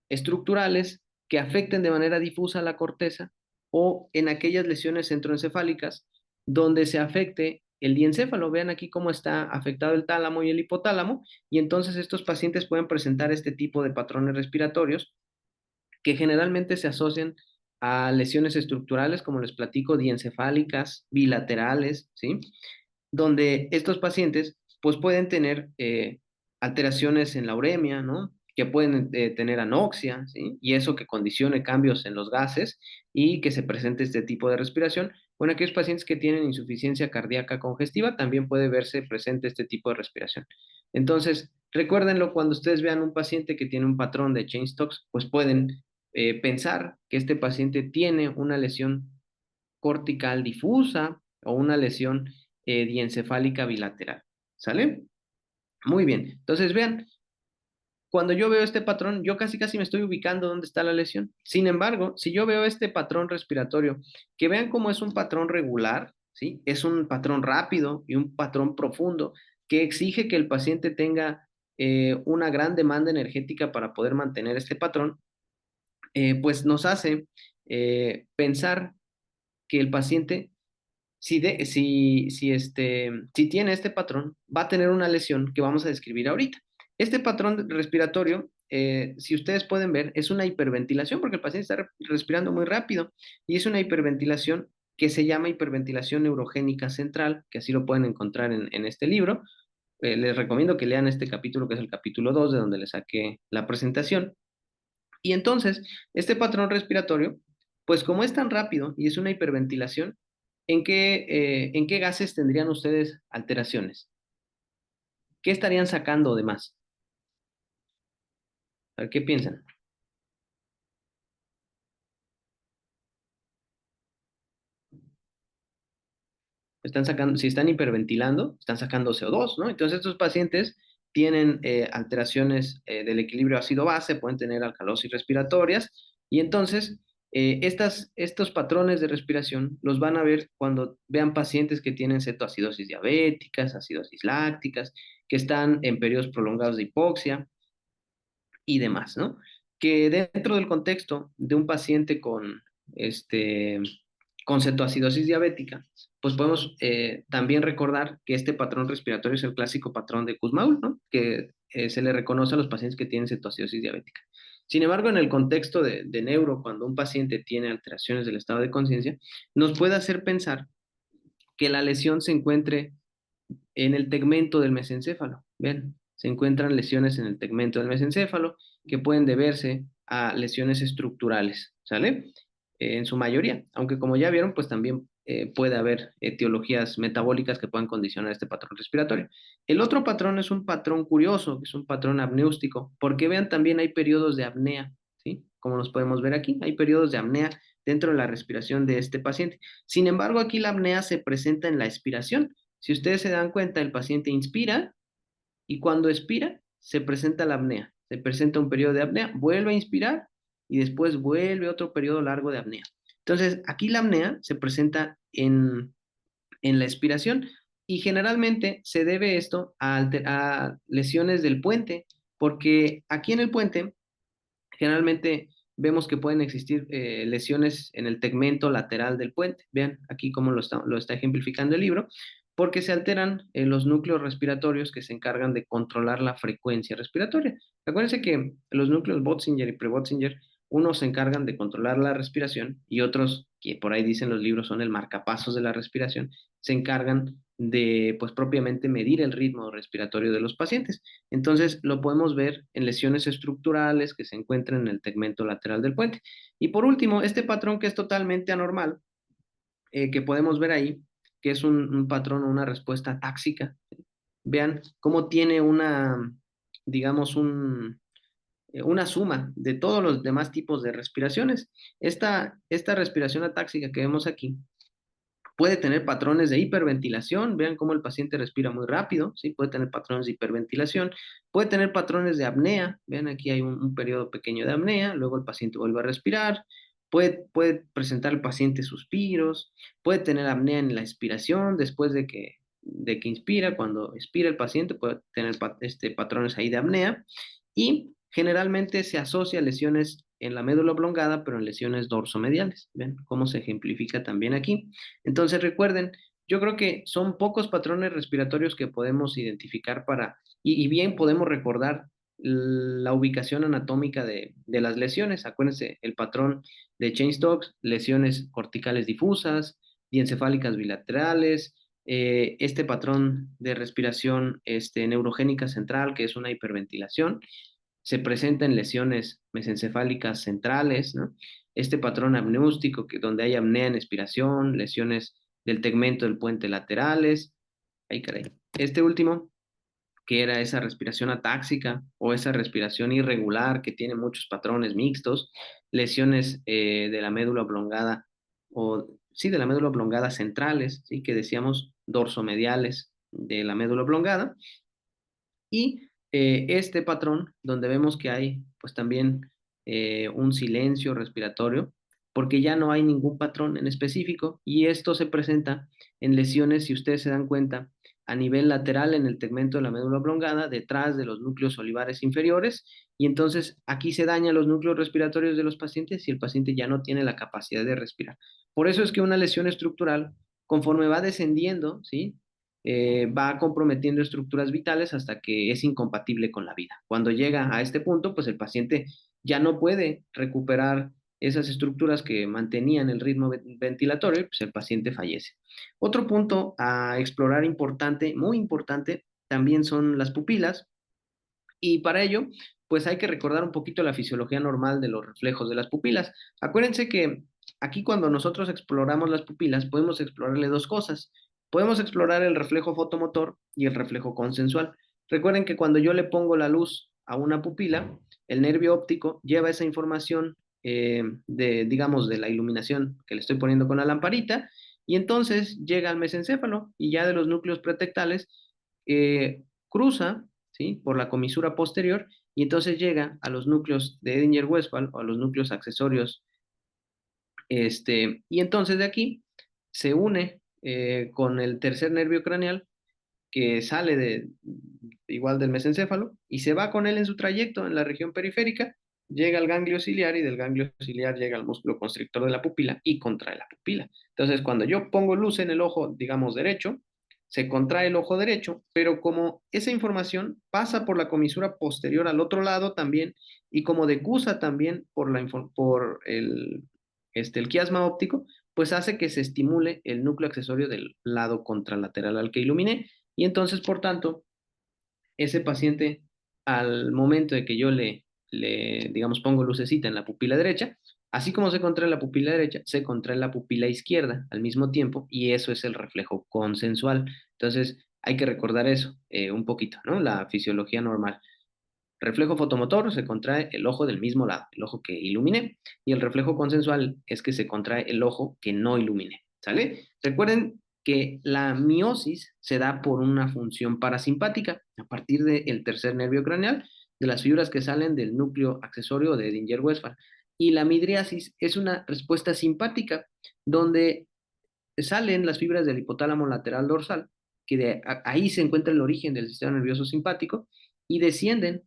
estructurales que afecten de manera difusa la corteza o en aquellas lesiones centroencefálicas donde se afecte el diencéfalo. Vean aquí cómo está afectado el tálamo y el hipotálamo y entonces estos pacientes pueden presentar este tipo de patrones respiratorios que generalmente se asocian a lesiones estructurales, como les platico, diencefálicas, bilaterales, ¿sí? Donde estos pacientes pues pueden tener alteraciones en la uremia, ¿no? Que pueden tener anoxia, ¿sí? Y eso que condicione cambios en los gases y que se presente este tipo de respiración. Bueno, aquellos pacientes que tienen insuficiencia cardíaca congestiva también puede verse presente este tipo de respiración. Entonces, recuérdenlo cuando ustedes vean un paciente que tiene un patrón de Cheyne-Stokes, pues pueden pensar que este paciente tiene una lesión cortical difusa o una lesión diencefálica bilateral. ¿Sale? Muy bien. Entonces, vean, cuando yo veo este patrón, yo casi casi me estoy ubicando dónde está la lesión. Sin embargo, si yo veo este patrón respiratorio, que vean cómo es un patrón regular, ¿sí? Es un patrón rápido y un patrón profundo que exige que el paciente tenga una gran demanda energética para poder mantener este patrón. pues nos hace pensar que el paciente, si tiene este patrón, va a tener una lesión que vamos a describir ahorita. Este patrón respiratorio, si ustedes pueden ver, es una hiperventilación porque el paciente está respirando muy rápido y es una hiperventilación que se llama hiperventilación neurogénica central, que así lo pueden encontrar en este libro. Les recomiendo que lean este capítulo, que es el capítulo 2, de donde les saqué la presentación. Y entonces, este patrón respiratorio, pues como es tan rápido y es una hiperventilación, en qué gases tendrían ustedes alteraciones? ¿Qué estarían sacando de más? A ver, ¿qué piensan? Están sacando, si están hiperventilando, están sacando CO2, ¿no? Entonces estos pacientes tienen alteraciones del equilibrio ácido-base, pueden tener alcalosis respiratorias, y entonces estos patrones de respiración los van a ver cuando vean pacientes que tienen cetoacidosis diabéticas, acidosis lácticas, que están en periodos prolongados de hipoxia y demás, ¿no? Que dentro del contexto de un paciente este, con cetoacidosis diabética, pues podemos también recordar que este patrón respiratorio es el clásico patrón de Kussmaul, ¿no? Que se le reconoce a los pacientes que tienen cetoacidosis diabética. Sin embargo, en el contexto de neuro, cuando un paciente tiene alteraciones del estado de conciencia, nos puede hacer pensar que la lesión se encuentre en el tegmento del mesencéfalo. Ven, se encuentran lesiones en el tegmento del mesencéfalo que pueden deberse a lesiones estructurales, ¿sale? En su mayoría, aunque como ya vieron, pues también puede haber etiologías metabólicas que puedan condicionar este patrón respiratorio. El otro patrón es un patrón curioso, que es un patrón apneústico, porque vean, también hay periodos de apnea, ¿sí? Como los podemos ver aquí, hay periodos de apnea dentro de la respiración de este paciente. Sin embargo, aquí la apnea se presenta en la expiración. Si ustedes se dan cuenta, el paciente inspira y cuando expira se presenta la apnea. Se presenta un periodo de apnea, vuelve a inspirar y después vuelve otro periodo largo de apnea. Entonces, aquí la apnea se presenta en la expiración y generalmente se debe esto a lesiones del puente, porque aquí en el puente generalmente vemos que pueden existir lesiones en el tegmento lateral del puente. Vean aquí cómo lo está ejemplificando el libro, porque se alteran los núcleos respiratorios que se encargan de controlar la frecuencia respiratoria. Acuérdense que los núcleos Botzinger y Pre-Botzinger, unos se encargan de controlar la respiración y otros, que por ahí dicen los libros son el marcapasos de la respiración, se encargan de, pues propiamente medir el ritmo respiratorio de los pacientes. Entonces, lo podemos ver en lesiones estructurales que se encuentran en el tegmento lateral del puente. Y por último, este patrón que es totalmente anormal, que podemos ver ahí, que es un patrón o una respuesta táxica. Vean cómo tiene digamos, una suma de todos los demás tipos de respiraciones. Esta respiración atáxica que vemos aquí puede tener patrones de hiperventilación, vean cómo el paciente respira muy rápido, ¿sí? Puede tener patrones de hiperventilación, puede tener patrones de apnea, vean aquí hay un periodo pequeño de apnea, luego el paciente vuelve a respirar, puede presentar el paciente suspiros, puede tener apnea en la expiración después de que inspira, cuando expira el paciente puede tener patrones ahí de apnea y generalmente se asocia a lesiones en la médula oblongada, pero en lesiones dorsomediales. ¿Ven cómo se ejemplifica también aquí? Entonces recuerden, yo creo que son pocos patrones respiratorios que podemos identificar y bien podemos recordar la ubicación anatómica de las lesiones. Acuérdense, el patrón de Cheyne-Stokes, lesiones corticales difusas, diencefálicas bilaterales, este patrón de respiración neurogénica central, que es una hiperventilación, se presenta en lesiones mesencefálicas centrales, ¿no? Este patrón apneústico, donde hay apnea en expiración, lesiones del tegmento del puente laterales. Ay, caray. Este último, que era esa respiración atáxica o esa respiración irregular que tiene muchos patrones mixtos, lesiones de la médula oblongada o sí, de la médula oblongada centrales, sí, que decíamos dorsomediales de la médula oblongada, y este patrón, donde vemos que hay pues también un silencio respiratorio, porque ya no hay ningún patrón en específico, y esto se presenta en lesiones, si ustedes se dan cuenta, a nivel lateral en el tegmento de la médula oblongada, detrás de los núcleos olivares inferiores, y entonces aquí se dañan los núcleos respiratorios de los pacientes y el paciente ya no tiene la capacidad de respirar. Por eso es que una lesión estructural, conforme va descendiendo, ¿sí? Va comprometiendo estructuras vitales hasta que es incompatible con la vida. Cuando llega a este punto, pues el paciente ya no puede recuperar esas estructuras que mantenían el ritmo ventilatorio, pues el paciente fallece. Otro punto a explorar importante, muy importante, también son las pupilas, y para ello, pues hay que recordar un poquito la fisiología normal de los reflejos de las pupilas. Acuérdense que aquí cuando nosotros exploramos las pupilas, podemos explorarle dos cosas. Podemos explorar el reflejo fotomotor y el reflejo consensual. Recuerden que cuando yo le pongo la luz a una pupila, el nervio óptico lleva esa información digamos, de la iluminación que le estoy poniendo con la lamparita, y entonces llega al mesencéfalo y ya de los núcleos pretectales cruza, ¿sí? Por la comisura posterior, y entonces llega a los núcleos de Edinger-Westphal o a los núcleos accesorios, y entonces de aquí se une con el tercer nervio craneal que sale igual del mesencéfalo y se va con él en su trayecto en la región periférica, llega al ganglio ciliar y del ganglio ciliar llega al músculo constrictor de la pupila y contrae la pupila. Entonces, cuando yo pongo luz en el ojo, digamos, derecho, se contrae el ojo derecho, pero como esa información pasa por la comisura posterior al otro lado también y como decusa también por el quiasma óptico, pues hace que se estimule el núcleo accesorio del lado contralateral al que iluminé, y entonces, por tanto, ese paciente, al momento de que yo digamos, pongo lucecita en la pupila derecha, así como se contrae la pupila derecha, se contrae la pupila izquierda al mismo tiempo, y eso es el reflejo consensual. Entonces, hay que recordar eso un poquito, ¿no? La fisiología normal. Reflejo fotomotor, se contrae el ojo del mismo lado, el ojo que iluminé, y el reflejo consensual es que se contrae el ojo que no iluminé, ¿sale? Recuerden que la miosis se da por una función parasimpática a partir del tercer nervio craneal, de las fibras que salen del núcleo accesorio de Edinger-Westphal. Y la midriasis es una respuesta simpática, donde salen las fibras del hipotálamo lateral dorsal, que ahí se encuentra el origen del sistema nervioso simpático, y descienden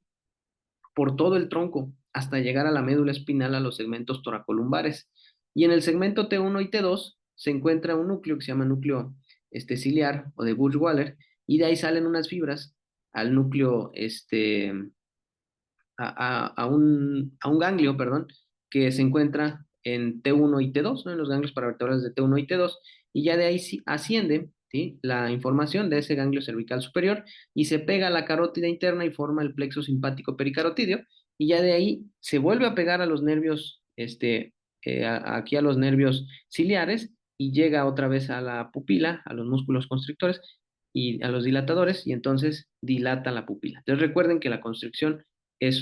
por todo el tronco hasta llegar a la médula espinal a los segmentos toracolumbares. Y en el segmento T1 y T2 se encuentra un núcleo que se llama núcleo ciliar o de Busch-Waller, y de ahí salen unas fibras al núcleo, a un ganglio, perdón, que se encuentra en T1 y T2, ¿no? En los ganglios paravertebrales de T1 y T2, y ya de ahí asciende, ¿sí? La información de ese ganglio cervical superior y se pega a la carótida interna y forma el plexo simpático pericarotídeo, y ya de ahí se vuelve a pegar a los nervios, aquí a los nervios ciliares, y llega otra vez a la pupila, a los músculos constrictores y a los dilatadores, y entonces dilata la pupila. Entonces recuerden que la constricción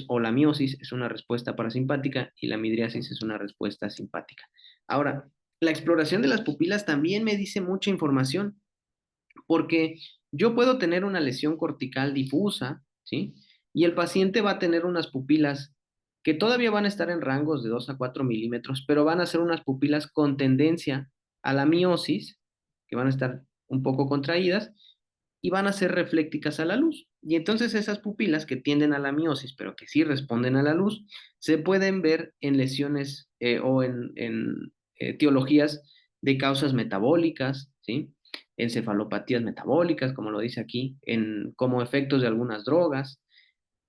o la miosis es una respuesta parasimpática y la midriasis es una respuesta simpática. Ahora, la exploración de las pupilas también me dice mucha información, porque yo puedo tener una lesión cortical difusa, ¿sí? Y el paciente va a tener unas pupilas que todavía van a estar en rangos de 2 a 4 milímetros, pero van a ser unas pupilas con tendencia a la miosis, que van a estar un poco contraídas, y van a ser reflécticas a la luz. Y entonces esas pupilas que tienden a la miosis, pero que sí responden a la luz, se pueden ver en lesiones o en etiologías de causas metabólicas, ¿sí? Encefalopatías metabólicas, como lo dice aquí, como efectos de algunas drogas,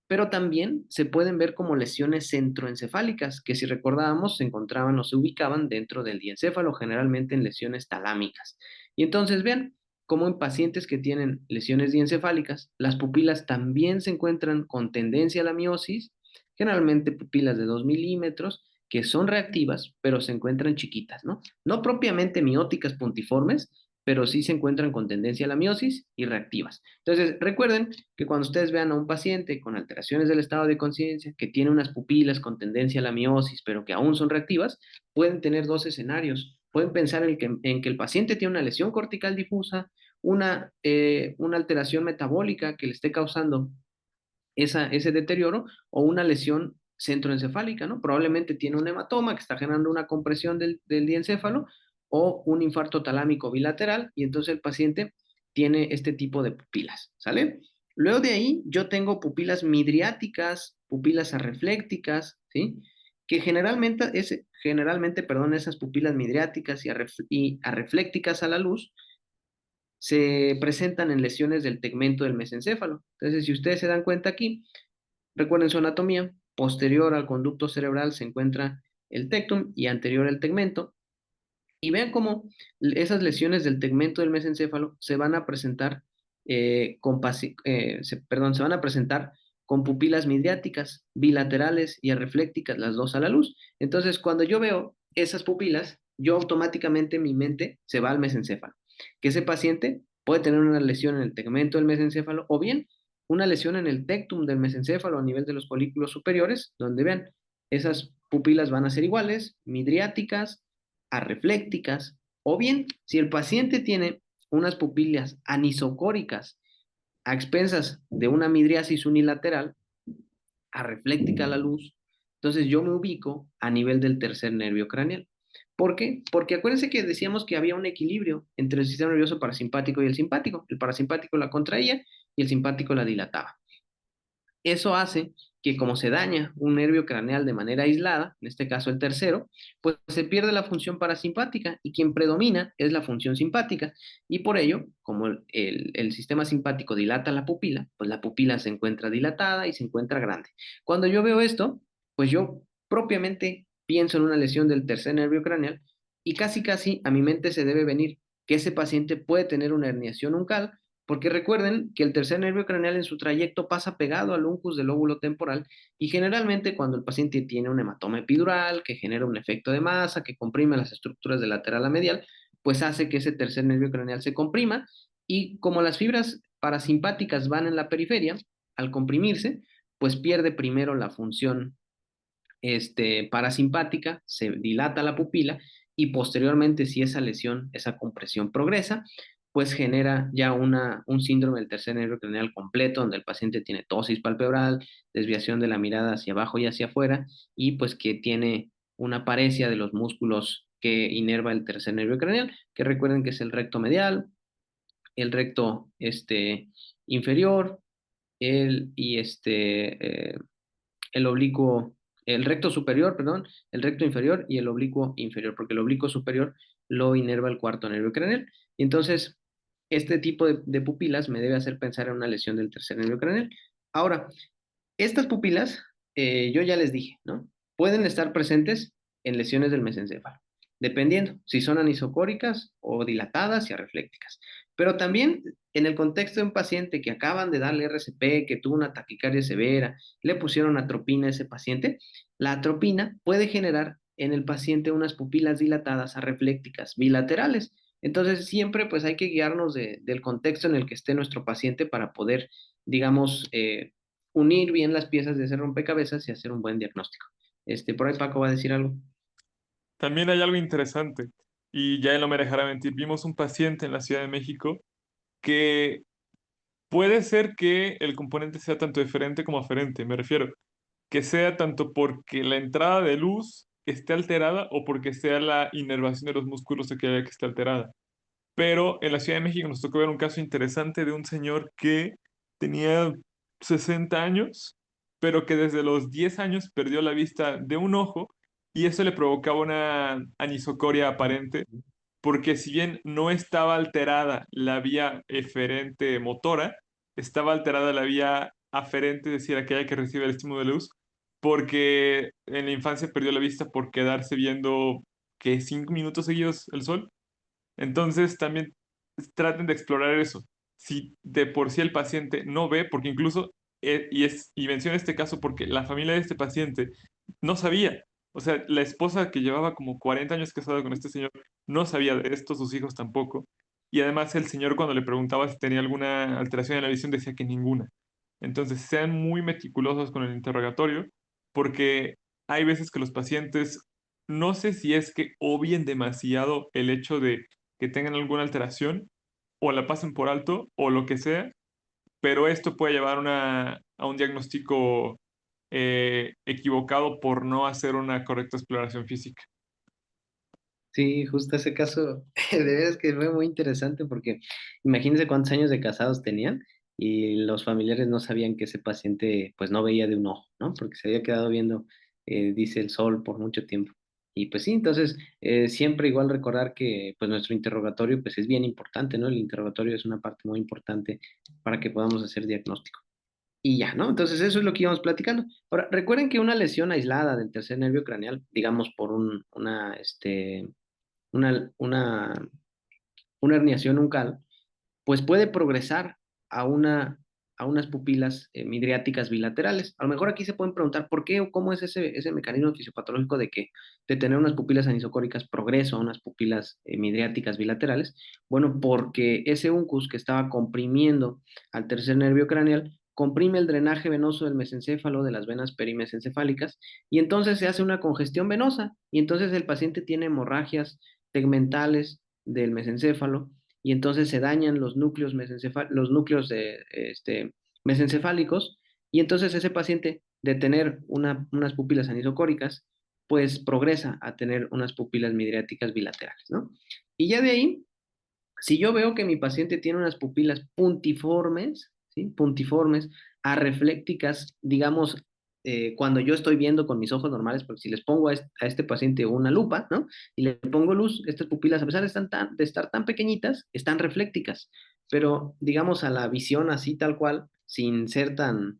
pero también se pueden ver como lesiones centroencefálicas, que si recordábamos se encontraban o se ubicaban dentro del diencéfalo, generalmente en lesiones talámicas. Y entonces vean cómo en pacientes que tienen lesiones diencefálicas, las pupilas también se encuentran con tendencia a la miosis, generalmente pupilas de 2 milímetros, que son reactivas, pero se encuentran chiquitas, ¿no? No propiamente mióticas puntiformes, pero sí se encuentran con tendencia a la miosis y reactivas. Entonces, recuerden que cuando ustedes vean a un paciente con alteraciones del estado de conciencia, que tiene unas pupilas con tendencia a la miosis, pero que aún son reactivas, pueden tener dos escenarios. Pueden pensar en que el paciente tiene una lesión cortical difusa, una alteración metabólica que le esté causando ese deterioro, o una lesión centroencefálica, ¿no? Probablemente tiene un hematoma que está generando una compresión del diencéfalo, o un infarto talámico bilateral, y entonces el paciente tiene este tipo de pupilas, ¿sale? Luego de ahí yo tengo pupilas midriáticas, pupilas arreflécticas, ¿sí? Que generalmente, perdón, esas pupilas midriáticas y arreflécticas a la luz se presentan en lesiones del tegmento del mesencéfalo. Entonces, si ustedes se dan cuenta aquí, recuerden su anatomía, posterior al conducto cerebral se encuentra el tectum y anterior el tegmento. Y vean cómo esas lesiones del tegmento del mesencéfalo se van a presentar se van a presentar con pupilas midriáticas, bilaterales y arreflécticas, las dos a la luz. Entonces, cuando yo veo esas pupilas, yo automáticamente mi mente se va al mesencéfalo. Que ese paciente puede tener una lesión en el tegmento del mesencéfalo o bien una lesión en el tectum del mesencéfalo a nivel de los folículos superiores, donde vean, esas pupilas van a ser iguales, midriáticas, arreflécticas, o bien, si el paciente tiene unas pupilas anisocóricas a expensas de una midriasis unilateral, arrefléctica a la luz, entonces yo me ubico a nivel del tercer nervio craneal. ¿Por qué? Porque acuérdense que decíamos que había un equilibrio entre el sistema nervioso parasimpático y el simpático. El parasimpático la contraía y el simpático la dilataba. Eso hace que como se daña un nervio craneal de manera aislada, en este caso el tercero, pues se pierde la función parasimpática y quien predomina es la función simpática. Y por ello, como el sistema simpático dilata la pupila, pues la pupila se encuentra dilatada y se encuentra grande. Cuando yo veo esto, pues yo propiamente pienso en una lesión del tercer nervio craneal y casi casi a mi mente se debe venir que ese paciente puede tener una herniación uncal porque recuerden que el tercer nervio craneal en su trayecto pasa pegado al uncus del lóbulo temporal y generalmente cuando el paciente tiene un hematoma epidural que genera un efecto de masa, que comprime las estructuras de lateral a medial, pues hace que ese tercer nervio craneal se comprima y como las fibras parasimpáticas van en la periferia, al comprimirse, pues pierde primero la función parasimpática, se dilata la pupila y posteriormente, si esa lesión, esa compresión progresa, pues genera ya un síndrome del tercer nervio craneal completo, donde el paciente tiene tosis palpebral, desviación de la mirada hacia abajo y hacia afuera, y pues que tiene una paresia de los músculos que inerva el tercer nervio craneal, que recuerden que es el recto medial, el recto inferior, el oblicuo, el recto superior, perdón, el recto inferior y el oblicuo inferior, porque el oblicuo superior lo inerva el cuarto nervio craneal. Y entonces, este tipo de pupilas me debe hacer pensar en una lesión del tercer nervio craneal. Ahora, estas pupilas, yo ya les dije, ¿no? Pueden estar presentes en lesiones del mesencéfalo, dependiendo si son anisocóricas o dilatadas y arreflécticas. Pero también en el contexto de un paciente que acaban de darle RCP, que tuvo una taquicardia severa, le pusieron atropina a ese paciente, la atropina puede generar en el paciente unas pupilas dilatadas arreflécticas bilaterales. Entonces, siempre pues hay que guiarnos del contexto en el que esté nuestro paciente para poder, digamos, unir bien las piezas de ese rompecabezas y hacer un buen diagnóstico. Por ahí Paco va a decir algo. También hay algo interesante, y ya él no me dejará mentir. Vimos un paciente en la Ciudad de México que puede ser que el componente sea tanto diferente como aferente. Me refiero, que sea tanto porque la entrada de luz esté alterada o porque sea la inervación de los músculos que esté alterada. Pero en la Ciudad de México nos tocó ver un caso interesante de un señor que tenía 60 años, pero que desde los 10 años perdió la vista de un ojo y eso le provocaba una anisocoria aparente, porque si bien no estaba alterada la vía eferente motora, estaba alterada la vía aferente, es decir, aquella que recibe el estímulo de luz, porque en la infancia perdió la vista por quedarse viendo que 5 minutos seguidos el sol. Entonces también traten de explorar eso. Si de por sí el paciente no ve, porque incluso, y menciono este caso porque la familia de este paciente no sabía. O sea, la esposa que llevaba como 40 años casada con este señor no sabía de esto, sus hijos tampoco. Y además el señor cuando le preguntaba si tenía alguna alteración en la visión decía que ninguna. Entonces sean muy meticulosos con el interrogatorio porque hay veces que los pacientes, no sé si es que obvien demasiado el hecho de que tengan alguna alteración o la pasen por alto o lo que sea, pero esto puede llevar a un diagnóstico equivocado por no hacer una correcta exploración física. Sí, justo ese caso, de veras que fue muy interesante porque imagínense cuántos años de casados tenían y los familiares no sabían que ese paciente pues no veía de un ojo, ¿no? Porque se había quedado viendo, dice el sol por mucho tiempo. Y pues sí, entonces siempre igual recordar que pues nuestro interrogatorio pues es bien importante, ¿no? El interrogatorio es una parte muy importante para que podamos hacer diagnóstico. Y ya, ¿no? Entonces eso es lo que íbamos platicando. Ahora, recuerden que una lesión aislada del tercer nervio craneal, digamos por una, una, una herniación uncal, pues puede progresar a, a unas pupilas midriáticas bilaterales. A lo mejor aquí se pueden preguntar por qué o cómo es ese mecanismo fisiopatológico de tener unas pupilas anisocóricas progreso a unas pupilas midriáticas bilaterales. Bueno, porque ese uncus que estaba comprimiendo al tercer nervio craneal comprime el drenaje venoso del mesencéfalo, de las venas perimesencefálicas, y entonces se hace una congestión venosa, y entonces el paciente tiene hemorragias tegmentales del mesencéfalo, y entonces se dañan los núcleos mesencefálicos, y entonces ese paciente de tener unas pupilas anisocóricas, pues progresa a tener unas pupilas midriáticas bilaterales, ¿no? Y ya de ahí, si yo veo que mi paciente tiene unas pupilas puntiformes, ¿sí? Puntiformes, areflécticas, digamos, cuando yo estoy viendo con mis ojos normales, porque si les pongo a este paciente una lupa, ¿no? Y le pongo luz, estas pupilas, a pesar de estar tan pequeñitas, están reflécticas, pero digamos a la visión así tal cual, sin ser tan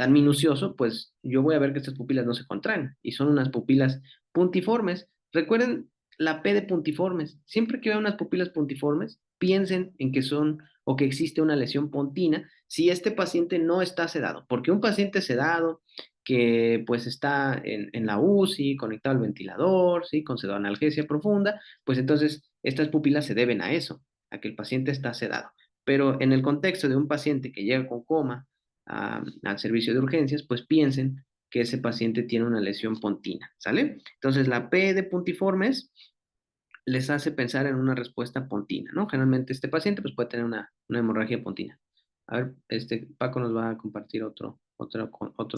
minucioso, pues yo voy a ver que estas pupilas no se contraen y son unas pupilas puntiformes. Recuerden la P de puntiformes. Siempre que vean unas pupilas puntiformes, piensen en que son o que existe una lesión pontina si este paciente no está sedado, porque un paciente sedado que pues está en la UCI, conectado al ventilador, ¿sí? Con pseudoanalgesia profunda, pues entonces estas pupilas se deben a eso, a que el paciente está sedado. Pero en el contexto de un paciente que llega con coma al servicio de urgencias, pues piensen que ese paciente tiene una lesión pontina, ¿sale? Entonces la P de puntiformes les hace pensar en una respuesta pontina, ¿no? Generalmente este paciente pues, puede tener una hemorragia pontina. A ver, Paco nos va a compartir otro Sí.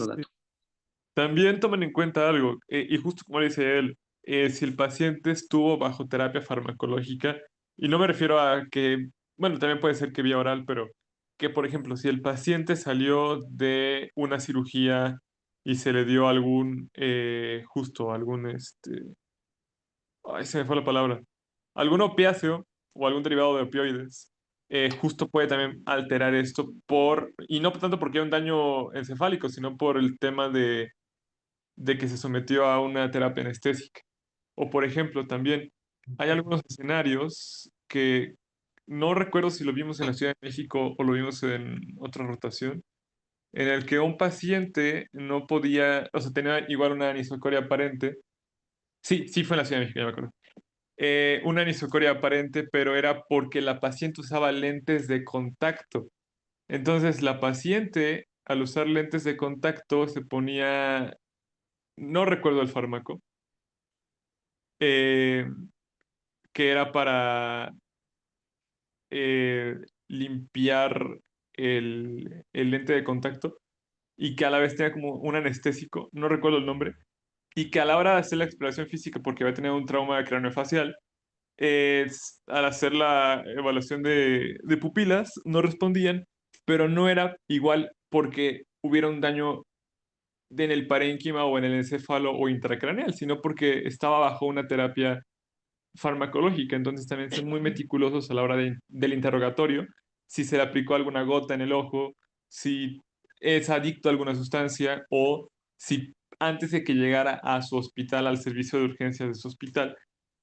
dato. También tomen en cuenta algo, y justo como dice él, si el paciente estuvo bajo terapia farmacológica, y no me refiero a que, bueno, también puede ser que vía oral, pero que, por ejemplo, si el paciente salió de una cirugía y se le dio algún, justo algún, ay, se me fue la palabra, algún opiáceo o algún derivado de opioides, justo puede también alterar esto y no tanto porque hay un daño encefálico, sino por el tema de que se sometió a una terapia anestésica. O por ejemplo, también hay algunos escenarios que no recuerdo si lo vimos en la Ciudad de México o lo vimos en otra rotación, en el que un paciente no podía, o sea, tenía igual una anisocoria aparente. Sí, sí fue en la Ciudad de México, ya me acuerdo. Una anisocoria aparente, pero era porque la paciente usaba lentes de contacto. Entonces, la paciente, al usar lentes de contacto, se ponía, no recuerdo el fármaco, eh, que era para limpiar el lente de contacto y que a la vez tenía como un anestésico, no recuerdo el nombre, y que a la hora de hacer la exploración física, porque había tenido un trauma craneofacial, al hacer la evaluación de pupilas, no respondían, pero no era igual porque hubiera un daño en el parénquima o en el encéfalo o intracraneal, sino porque estaba bajo una terapia farmacológica, entonces también son muy meticulosos a la hora del interrogatorio, si se le aplicó alguna gota en el ojo, si es adicto a alguna sustancia o si antes de que llegara a su hospital, al servicio de urgencias de su hospital,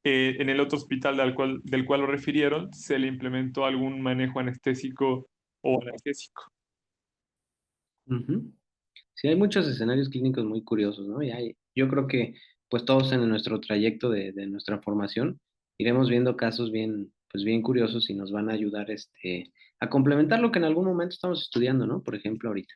en el otro hospital del cual lo refirieron, se le implementó algún manejo anestésico o analgésico. Ujú. Sí, hay muchos escenarios clínicos muy curiosos, ¿no? Yo creo que pues todos en nuestro trayecto de nuestra formación iremos viendo casos bien, pues bien curiosos y nos van a ayudar a complementar lo que en algún momento estamos estudiando, ¿no? Por ejemplo, ahorita.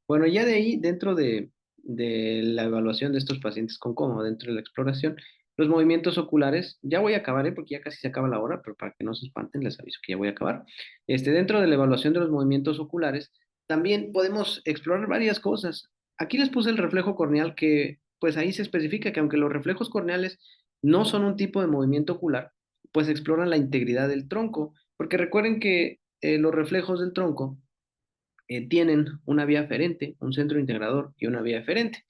Bueno, ya de ahí, dentro de la evaluación de estos pacientes con coma, dentro de la exploración, los movimientos oculares, ya voy a acabar, ¿eh? Porque ya casi se acaba la hora, pero para que no se espanten, les aviso que ya voy a acabar. Dentro de la evaluación de los movimientos oculares, también podemos explorar varias cosas. Aquí les puse el reflejo corneal que, pues ahí se especifica que aunque los reflejos corneales no son un tipo de movimiento ocular, pues exploran la integridad del tronco, porque recuerden que los reflejos del tronco tienen una vía aferente, un centro integrador y una vía eferente.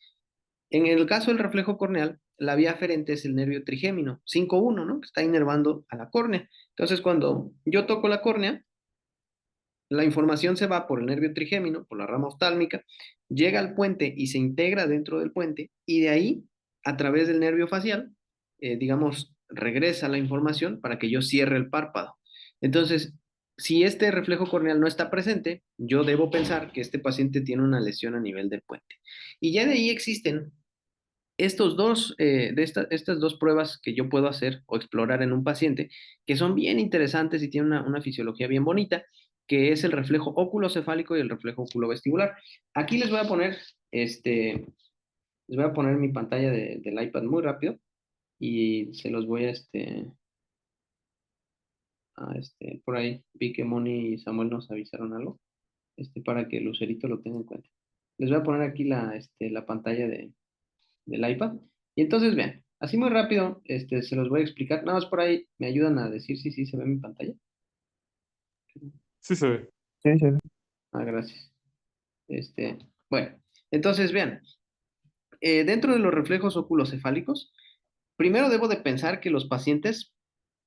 En el caso del reflejo corneal, la vía aferente es el nervio trigémino, 5-1, ¿no? Que está inervando a la córnea. Entonces, cuando yo toco la córnea, la información se va por el nervio trigémino, por la rama oftálmica, llega al puente y se integra dentro del puente, y de ahí, a través del nervio facial, digamos, regresa la información para que yo cierre el párpado. Entonces, si este reflejo corneal no está presente, yo debo pensar que este paciente tiene una lesión a nivel del puente. Y ya de ahí existen estas dos pruebas que yo puedo hacer o explorar en un paciente, que son bien interesantes y tienen una fisiología bien bonita, que es el reflejo óculo-cefálico y el reflejo oculovestibular. Aquí les voy a poner mi pantalla del iPad muy rápido y se los voy por ahí vi que Moni y Samuel nos avisaron algo, para que Lucerito lo tenga en cuenta. Les voy a poner aquí la pantalla del iPad. Y entonces, vean, así muy rápido, se los voy a explicar. Nada más por ahí me ayudan a decir si sí se ve mi pantalla. Sí se ve. Sí, sí. Ah, gracias. Bueno, entonces, vean, dentro de los reflejos oculocefálicos, primero debo de pensar que los pacientes,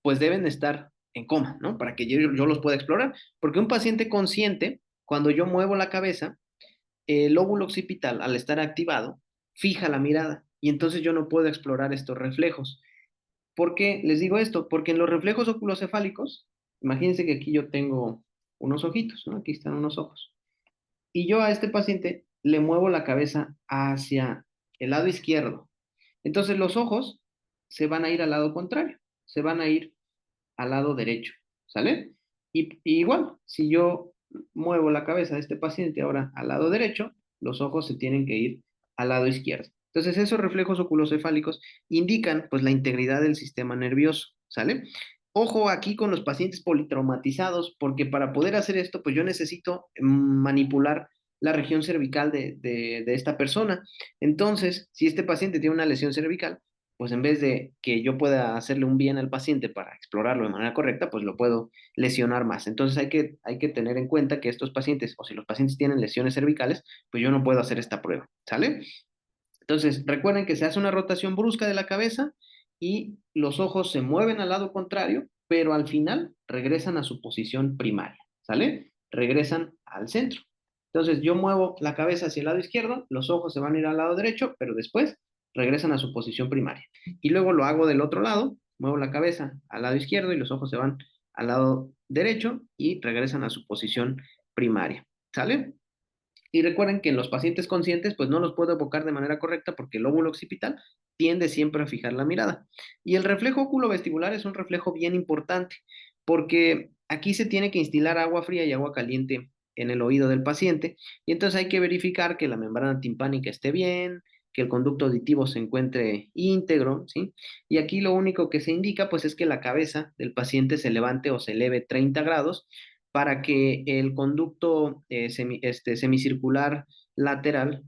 pues, deben estar en coma, ¿no? Para que yo los pueda explorar. Porque un paciente consciente, cuando yo muevo la cabeza, el lóbulo occipital, al estar activado, fija la mirada y entonces yo no puedo explorar estos reflejos. ¿Por qué les digo esto? Porque en los reflejos oculocefálicos, imagínense que aquí yo tengo unos ojitos, ¿no? Aquí están unos ojos. Y yo a este paciente le muevo la cabeza hacia el lado izquierdo. Entonces los ojos se van a ir al lado contrario, se van a ir al lado derecho, ¿sale? Y igual, si yo muevo la cabeza de este paciente ahora al lado derecho, los ojos se tienen que ir al lado izquierdo. Entonces, esos reflejos oculocefálicos indican, pues, la integridad del sistema nervioso, ¿sale? Ojo aquí con los pacientes politraumatizados, porque para poder hacer esto, pues yo necesito manipular la región cervical de esta persona. Entonces, si este paciente tiene una lesión cervical, pues en vez de que yo pueda hacerle un bien al paciente para explorarlo de manera correcta, pues lo puedo lesionar más. Entonces hay que tener en cuenta que estos pacientes, o si los pacientes tienen lesiones cervicales, pues yo no puedo hacer esta prueba, ¿sale? Entonces, recuerden que se hace una rotación brusca de la cabeza y los ojos se mueven al lado contrario, pero al final regresan a su posición primaria, ¿sale? Regresan al centro. Entonces, yo muevo la cabeza hacia el lado izquierdo, los ojos se van a ir al lado derecho, pero después regresan a su posición primaria. Y luego lo hago del otro lado, muevo la cabeza al lado izquierdo y los ojos se van al lado derecho y regresan a su posición primaria, ¿sale? Y recuerden que en los pacientes conscientes, pues no los puedo enfocar de manera correcta porque el lóbulo occipital tiende siempre a fijar la mirada. Y el reflejo oculovestibular es un reflejo bien importante porque aquí se tiene que instilar agua fría y agua caliente en el oído del paciente. Y entonces hay que verificar que la membrana timpánica esté bien, que el conducto auditivo se encuentre íntegro, ¿sí? Y aquí lo único que se indica, pues, es que la cabeza del paciente se levante o se eleve 30 grados para que el conducto semicircular lateral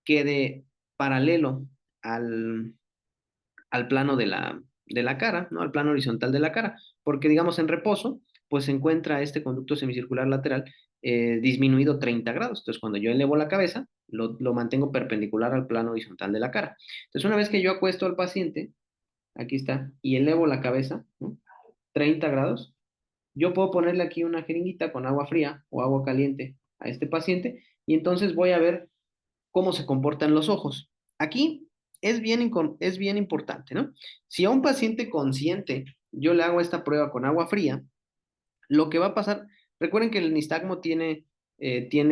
quede paralelo al, al plano de la cara, ¿no? Al plano horizontal de la cara, porque digamos en reposo, pues se encuentra este conducto semicircular lateral disminuido 30 grados. Entonces, cuando yo elevo la cabeza, lo mantengo perpendicular al plano horizontal de la cara. Entonces, una vez que yo acuesto al paciente, aquí está, y elevo la cabeza, ¿no? 30 grados, yo puedo ponerle aquí una jeringuita con agua fría o agua caliente a este paciente y entonces voy a ver cómo se comportan los ojos. Aquí es bien importante, ¿no? Si a un paciente consciente yo le hago esta prueba con agua fría, lo que va a pasar, recuerden que el nistagmo tiene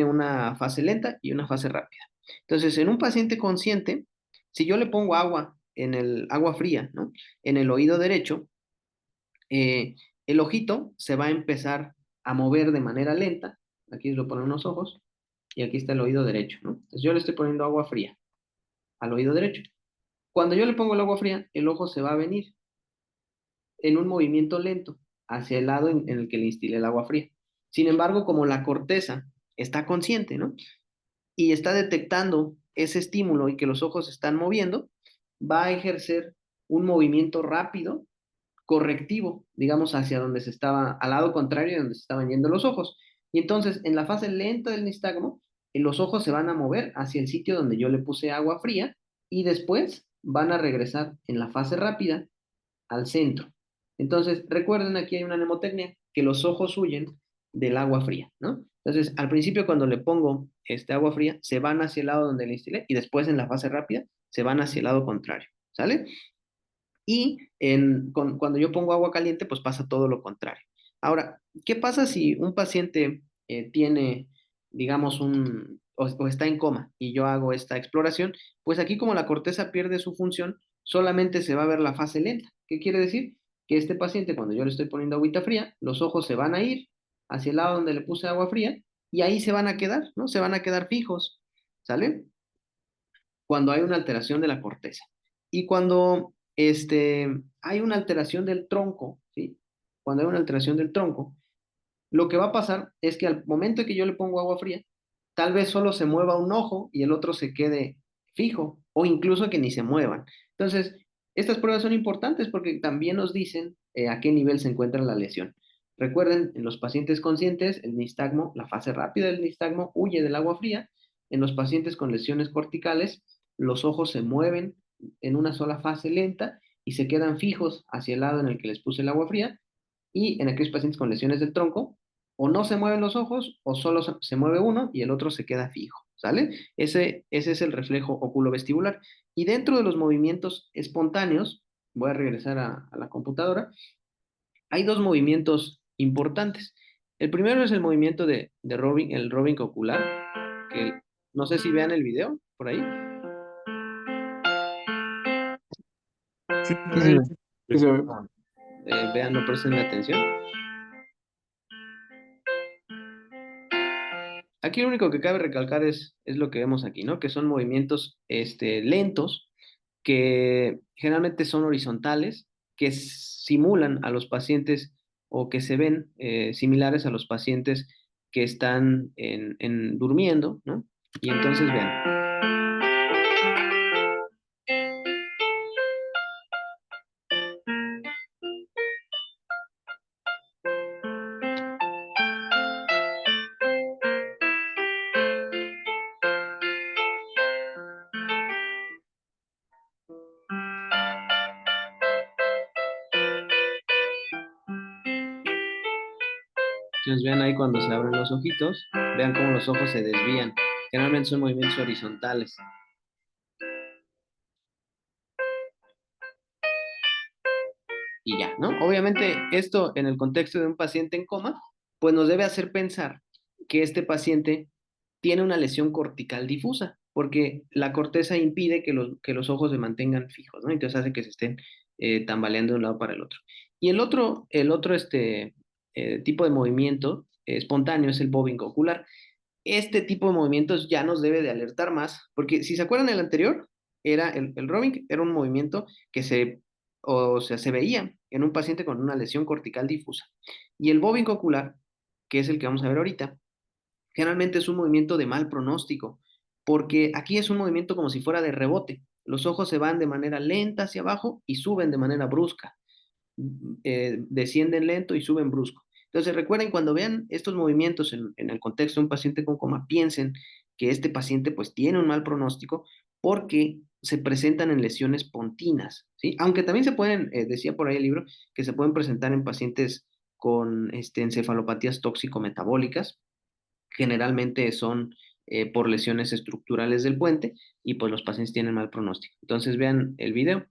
una fase lenta y una fase rápida. Entonces, en un paciente consciente, si yo le pongo agua en el agua fría, ¿no? En el oído derecho, el ojito se va a empezar a mover de manera lenta. Aquí lo ponen los ojos y aquí está el oído derecho, ¿no? Entonces yo le estoy poniendo agua fría al oído derecho. Cuando yo le pongo el agua fría, el ojo se va a venir en un movimiento lento hacia el lado en el que le instile el agua fría. Sin embargo, como la corteza está consciente, ¿no? Y está detectando ese estímulo y que los ojos se están moviendo, va a ejercer un movimiento rápido, correctivo, digamos, hacia donde se estaba, al lado contrario de donde se estaban yendo los ojos. Y entonces, en la fase lenta del nistagmo, los ojos se van a mover hacia el sitio donde yo le puse agua fría y después van a regresar en la fase rápida al centro. Entonces, recuerden, aquí hay una mnemotecnia, que los ojos huyen del agua fría, ¿no? Entonces, al principio cuando le pongo este agua fría, se van hacia el lado donde le instilé y después en la fase rápida se van hacia el lado contrario, ¿sale? Y cuando yo pongo agua caliente, pues pasa todo lo contrario. Ahora, ¿qué pasa si un paciente tiene, digamos, o está en coma y yo hago esta exploración? Pues aquí como la corteza pierde su función, solamente se va a ver la fase lenta. ¿Qué quiere decir? Que este paciente, cuando yo le estoy poniendo agüita fría, los ojos se van a ir hacia el lado donde le puse agua fría y ahí se van a quedar, ¿no? Se van a quedar fijos, ¿sale? Cuando hay una alteración de la corteza. Y cuando hay una alteración del tronco, ¿sí? Cuando hay una alteración del tronco, lo que va a pasar es que al momento que yo le pongo agua fría, tal vez solo se mueva un ojo y el otro se quede fijo, o incluso que ni se muevan. Entonces, estas pruebas son importantes porque también nos dicen a qué nivel se encuentra la lesión. Recuerden, en los pacientes conscientes, el nistagmo, la fase rápida del nistagmo huye del agua fría. En los pacientes con lesiones corticales, los ojos se mueven en una sola fase lenta y se quedan fijos hacia el lado en el que les puse el agua fría. Y en aquellos pacientes con lesiones del tronco, o no se mueven los ojos, o solo se mueve uno y el otro se queda fijo, ¿sale? Ese es el reflejo oculovestibular. Y dentro de los movimientos espontáneos, voy a regresar a la computadora, hay dos movimientos importantes. El primero es el movimiento de Robin, el Robin ocular, que no sé si vean el video por ahí. Sí, Sí, sí, ahí- sí, Vean, no presten atención. Aquí lo único que cabe recalcar es lo que vemos aquí, ¿no? Que son movimientos lentos, que generalmente son horizontales, que simulan a los pacientes o que se ven similares a los pacientes que están durmiendo, ¿no? Y entonces vean. Entonces vean ahí cuando se abren los ojitos, vean cómo los ojos se desvían. Generalmente son movimientos horizontales. Y ya, ¿no? Obviamente esto en el contexto de un paciente en coma, pues nos debe hacer pensar que este paciente tiene una lesión cortical difusa, porque la corteza impide que los ojos se mantengan fijos, ¿no? Entonces hace que se estén tambaleando de un lado para el otro. Y el otro tipo de movimiento espontáneo es el bobbing ocular. Este tipo de movimientos ya nos debe de alertar más, porque si se acuerdan el anterior, era el robbing, era un movimiento que o sea, se veía en un paciente con una lesión cortical difusa. Y el bobbing ocular, que es el que vamos a ver ahorita, generalmente es un movimiento de mal pronóstico, porque aquí es un movimiento como si fuera de rebote. Los ojos se van de manera lenta hacia abajo y suben de manera brusca. Descienden lento y suben brusco. Entonces recuerden, cuando vean estos movimientos en el contexto de un paciente con coma, piensen que este paciente pues tiene un mal pronóstico porque se presentan en lesiones pontinas, ¿sí? Aunque también se pueden, decía por ahí el libro, que se pueden presentar en pacientes con encefalopatías tóxico-metabólicas, generalmente son por lesiones estructurales del puente y pues los pacientes tienen mal pronóstico. Entonces vean el video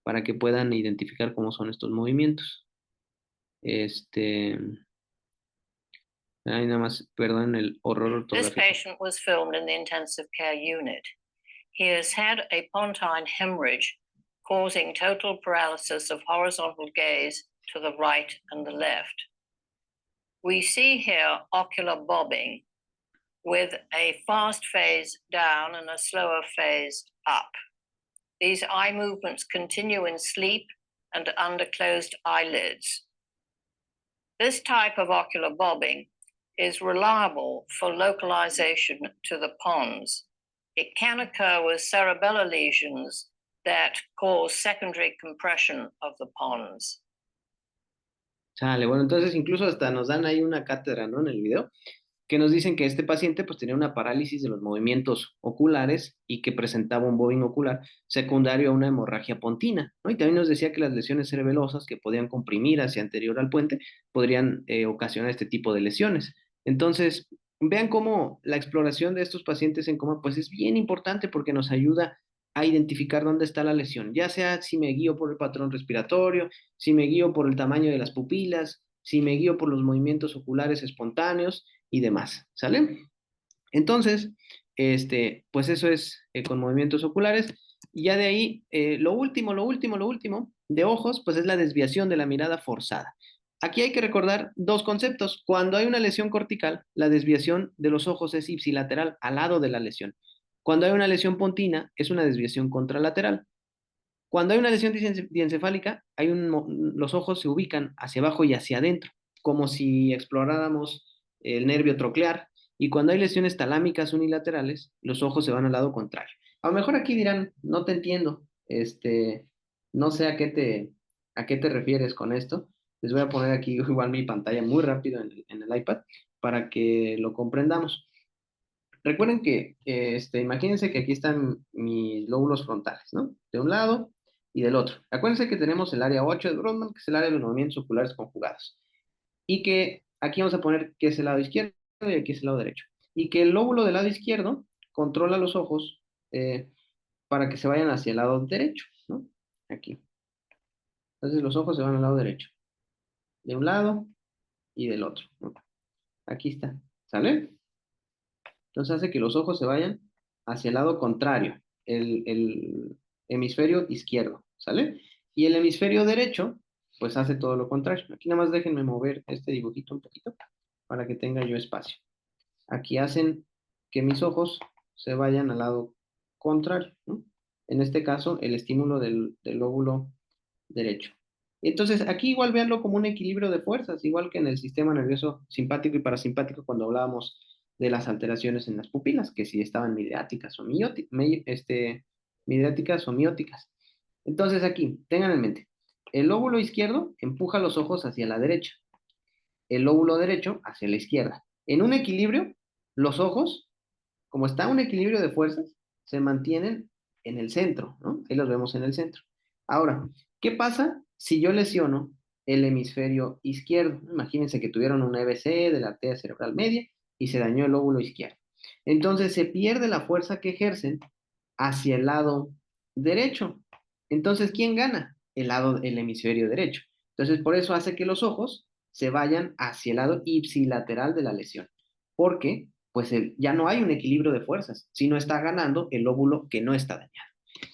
para que puedan identificar cómo son estos movimientos. Ay, nada más, perdón el horror This ortográfico. patient was filmed in the intensive care unit. He has had a pontine hemorrhage causing total paralysis of horizontal gaze to the right and the left. We see here ocular bobbing with a fast phase down and a slower phase up. These eye movements continue in sleep and under closed eyelids. This type of ocular bobbing is reliable for localization to the pons. It can occur with cerebellar lesions that cause secondary compression of the pons. Sale, bueno, entonces incluso hasta nos dan ahí una cátedra, ¿no? En el video, que nos dicen que este paciente pues tenía una parálisis de los movimientos oculares y que presentaba un bobbing ocular secundario a una hemorragia pontina, ¿no? Y también nos decía que las lesiones cerebelosas que podían comprimir hacia anterior al puente podrían ocasionar este tipo de lesiones. Entonces, vean cómo la exploración de estos pacientes en coma pues es bien importante porque nos ayuda a identificar dónde está la lesión, ya sea si me guío por el patrón respiratorio, si me guío por el tamaño de las pupilas, si me guío por los movimientos oculares espontáneos y demás, ¿sale? Entonces, pues eso es con movimientos oculares. Y ya de ahí, lo último de ojos, pues es la desviación de la mirada forzada. Aquí hay que recordar dos conceptos. Cuando hay una lesión cortical, la desviación de los ojos es ipsilateral al lado de la lesión. Cuando hay una lesión pontina, es una desviación contralateral. Cuando hay una lesión diencefálica, los ojos se ubican hacia abajo y hacia adentro, como si exploráramos el nervio troclear. Y cuando hay lesiones talámicas unilaterales, los ojos se van al lado contrario. A lo mejor aquí dirán, no te entiendo, no sé a qué te refieres con esto. Les voy a poner aquí igual mi pantalla muy rápido en el iPad para que lo comprendamos. Recuerden que, imagínense que aquí están mis lóbulos frontales, ¿no? De un lado y del otro. Acuérdense que tenemos el área 8 de Brodmann, que es el área de los movimientos oculares conjugados. Y que aquí vamos a poner que es el lado izquierdo y aquí es el lado derecho. Y que el lóbulo del lado izquierdo controla los ojos para que se vayan hacia el lado derecho, ¿no? Aquí. Entonces los ojos se van al lado derecho. De un lado y del otro, ¿no? Aquí está. ¿Sale? Entonces hace que los ojos se vayan hacia el lado contrario, el hemisferio izquierdo, ¿sale? Y el hemisferio derecho, pues hace todo lo contrario. Aquí nada más déjenme mover este dibujito un poquito para que tenga yo espacio. Aquí hacen que mis ojos se vayan al lado contrario, ¿no? En este caso, el estímulo del lóbulo derecho. Entonces, aquí igual véanlo como un equilibrio de fuerzas, igual que en el sistema nervioso simpático y parasimpático cuando hablábamos de las alteraciones en las pupilas, que si estaban midriáticas o midriáticas o mióticas. Entonces, aquí, tengan en mente, el lóbulo izquierdo empuja los ojos hacia la derecha, el lóbulo derecho hacia la izquierda. En un equilibrio, los ojos, como está un equilibrio de fuerzas, se mantienen en el centro, ¿no? Ahí los vemos en el centro. Ahora, ¿qué pasa si yo lesiono el hemisferio izquierdo? Imagínense que tuvieron un EBC de la arteria cerebral media y se dañó el lóbulo izquierdo. Entonces se pierde la fuerza que ejercen hacia el lado derecho. Entonces, ¿quién gana? El hemisferio derecho. Entonces, por eso hace que los ojos se vayan hacia el lado ipsilateral de la lesión. Porque, pues, ya no hay un equilibrio de fuerzas, sino está ganando el lóbulo que no está dañado.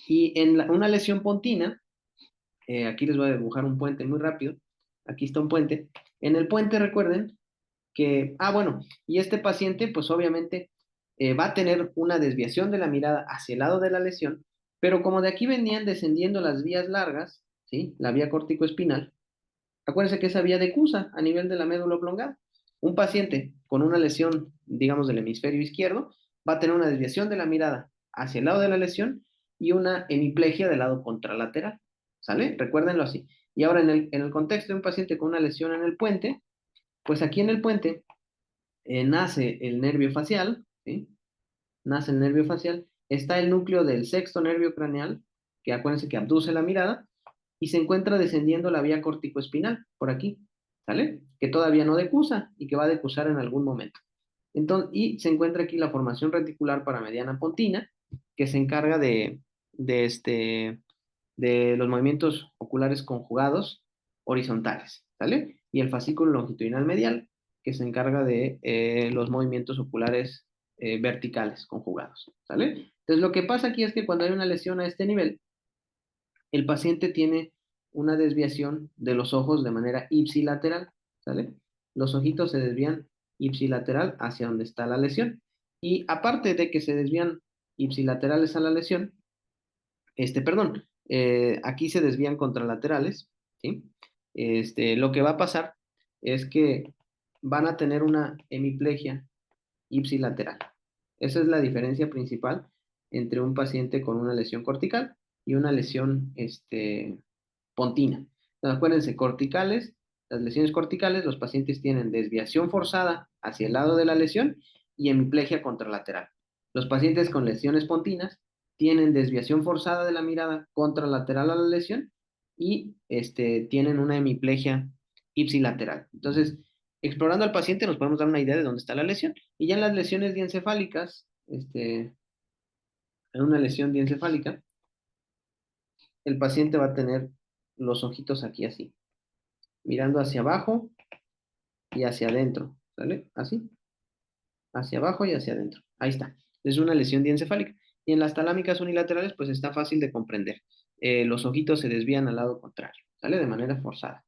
Y en una lesión pontina, aquí les voy a dibujar un puente muy rápido. Aquí está un puente. En el puente, recuerden que, bueno, y este paciente, pues obviamente va a tener una desviación de la mirada hacia el lado de la lesión, pero como de aquí venían descendiendo las vías largas, ¿sí? La vía corticoespinal, acuérdense que esa vía decusa a nivel de la médula oblongada. Un paciente con una lesión, digamos, del hemisferio izquierdo, va a tener una desviación de la mirada hacia el lado de la lesión y una hemiplegia del lado contralateral, ¿sale? Recuérdenlo así. Y ahora en el contexto de un paciente con una lesión en el puente, pues aquí en el puente nace el nervio facial, ¿sí? Nace el nervio facial, está el núcleo del sexto nervio craneal, que acuérdense que abduce la mirada, y se encuentra descendiendo la vía corticoespinal, por aquí, ¿sale? Que todavía no decusa y que va a decusar en algún momento. Entonces, y se encuentra aquí la formación reticular paramediana pontina, que se encarga de los movimientos oculares conjugados horizontales, ¿sale? Y el fascículo longitudinal medial, que se encarga de los movimientos oculares verticales conjugados, ¿sale? Entonces, lo que pasa aquí es que cuando hay una lesión a este nivel, el paciente tiene una desviación de los ojos de manera ipsilateral, ¿sale? Los ojitos se desvían ipsilateral hacia donde está la lesión. Y aparte de que se desvían ipsilaterales a la lesión, aquí se desvían contralaterales, ¿sí? Lo que va a pasar es que van a tener una hemiplegia ipsilateral. Esa es la diferencia principal entre un paciente con una lesión cortical y una lesión pontina. Entonces, acuérdense, corticales, las lesiones corticales, los pacientes tienen desviación forzada hacia el lado de la lesión y hemiplegia contralateral. Los pacientes con lesiones pontinas tienen desviación forzada de la mirada contralateral a la lesión y tienen una hemiplegia ipsilateral. Entonces, explorando al paciente nos podemos dar una idea de dónde está la lesión. Y ya en las lesiones diencefálicas, en una lesión diencefálica, el paciente va a tener los ojitos aquí así, mirando hacia abajo y hacia adentro, ¿sale? Así, hacia abajo y hacia adentro. Ahí está. Es una lesión diencefálica. Y en las talámicas unilaterales, pues está fácil de comprender. Los ojitos se desvían al lado contrario, ¿sale? De manera forzada.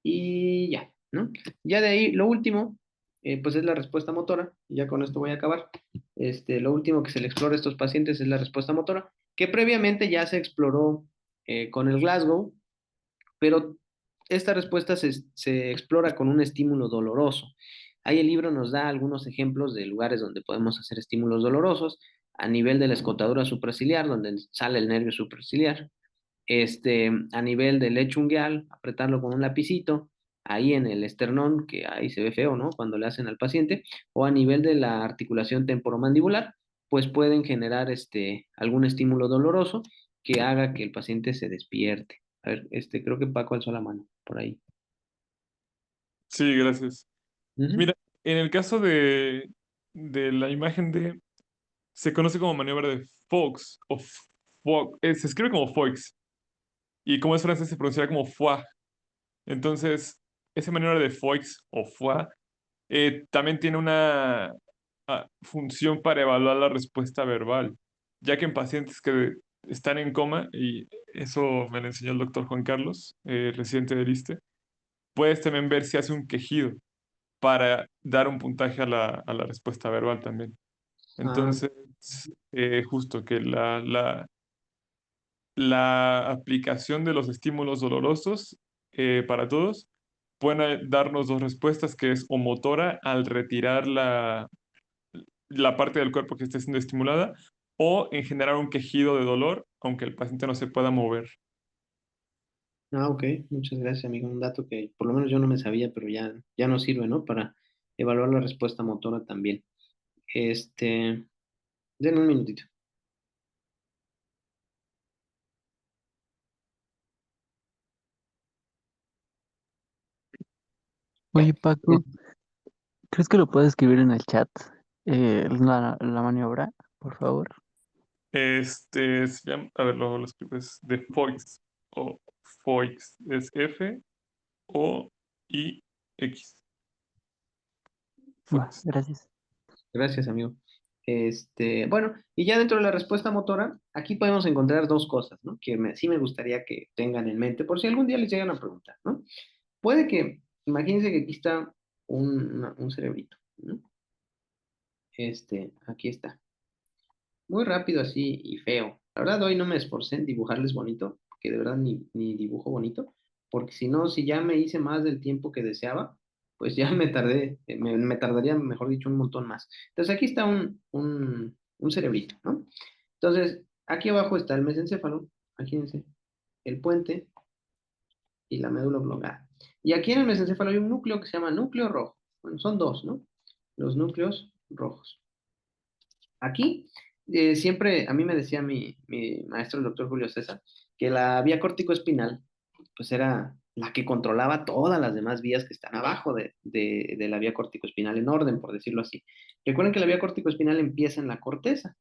Y ya, ¿no? Ya de ahí, lo último, pues es la respuesta motora. Y ya con esto voy a acabar. Lo último que se le explora a estos pacientes es la respuesta motora, que previamente ya se exploró con el Glasgow, pero esta respuesta se explora con un estímulo doloroso. Ahí el libro nos da algunos ejemplos de lugares donde podemos hacer estímulos dolorosos, a nivel de la escotadura supraciliar, donde sale el nervio supraciliar, a nivel del lecho ungueal, apretarlo con un lapicito, ahí en el esternón, que ahí se ve feo, ¿no? Cuando le hacen al paciente, o a nivel de la articulación temporomandibular, pues pueden generar algún estímulo doloroso que haga que el paciente se despierte. A ver, creo que Paco alzó la mano por ahí. Sí, gracias. Ujú. Mira, en el caso de la imagen se conoce como maniobra de Fox, o se escribe como Foix, y como es francés se pronuncia como foie. Entonces, esa maniobra de Foix o foie también tiene una función para evaluar la respuesta verbal, ya que en pacientes que están en coma, y eso me lo enseñó el doctor Juan Carlos, residente del ISSSTE, puedes también ver si hace un quejido para dar un puntaje a la respuesta verbal también. Ah, Entonces, justo que la aplicación de los estímulos dolorosos para todos pueden darnos dos respuestas, que es o motora al retirar la parte del cuerpo que esté siendo estimulada, o en generar un quejido de dolor, aunque el paciente no se pueda mover. ok, muchas gracias, amigo. Un dato que por lo menos yo no me sabía, pero ya nos sirve, ¿no? Para evaluar la respuesta motora también. Den un minutito. Oye, Eh, Paco, ¿crees que lo puedes escribir en el chat? La maniobra, por favor. Se llama, a ver, lo escribes de Foix, o Foix, es Foix. Va, Foix. gracias. Gracias, amigo. Bueno, y ya dentro de la respuesta motora, aquí podemos encontrar dos cosas, ¿no? Que sí me gustaría que tengan en mente, por si algún día les llegan a preguntar, ¿no? Puede que, imagínense que aquí está un cerebrito, ¿no? Aquí está. Muy rápido así y feo. La verdad, hoy no me esforcé en dibujarles bonito, que de verdad ni dibujo bonito, porque si no, si ya me hice más del tiempo que deseaba, pues ya me tardé, me tardaría, mejor dicho, un montón más. Entonces aquí está un cerebrito, ¿no? Entonces, aquí abajo está el mesencéfalo, imagínense, el puente y la médula oblongada. Y aquí en el mesencéfalo hay un núcleo que se llama núcleo rojo. Bueno, son dos, ¿no? Los núcleos rojos. Aquí, siempre, a mí me decía mi maestro, el doctor Julio César, que la vía córtico-espinal, pues era la que controlaba todas las demás vías que están abajo de la vía córtico-espinal en orden, por decirlo así. Recuerden que la vía córtico-espinal empieza en la corteza,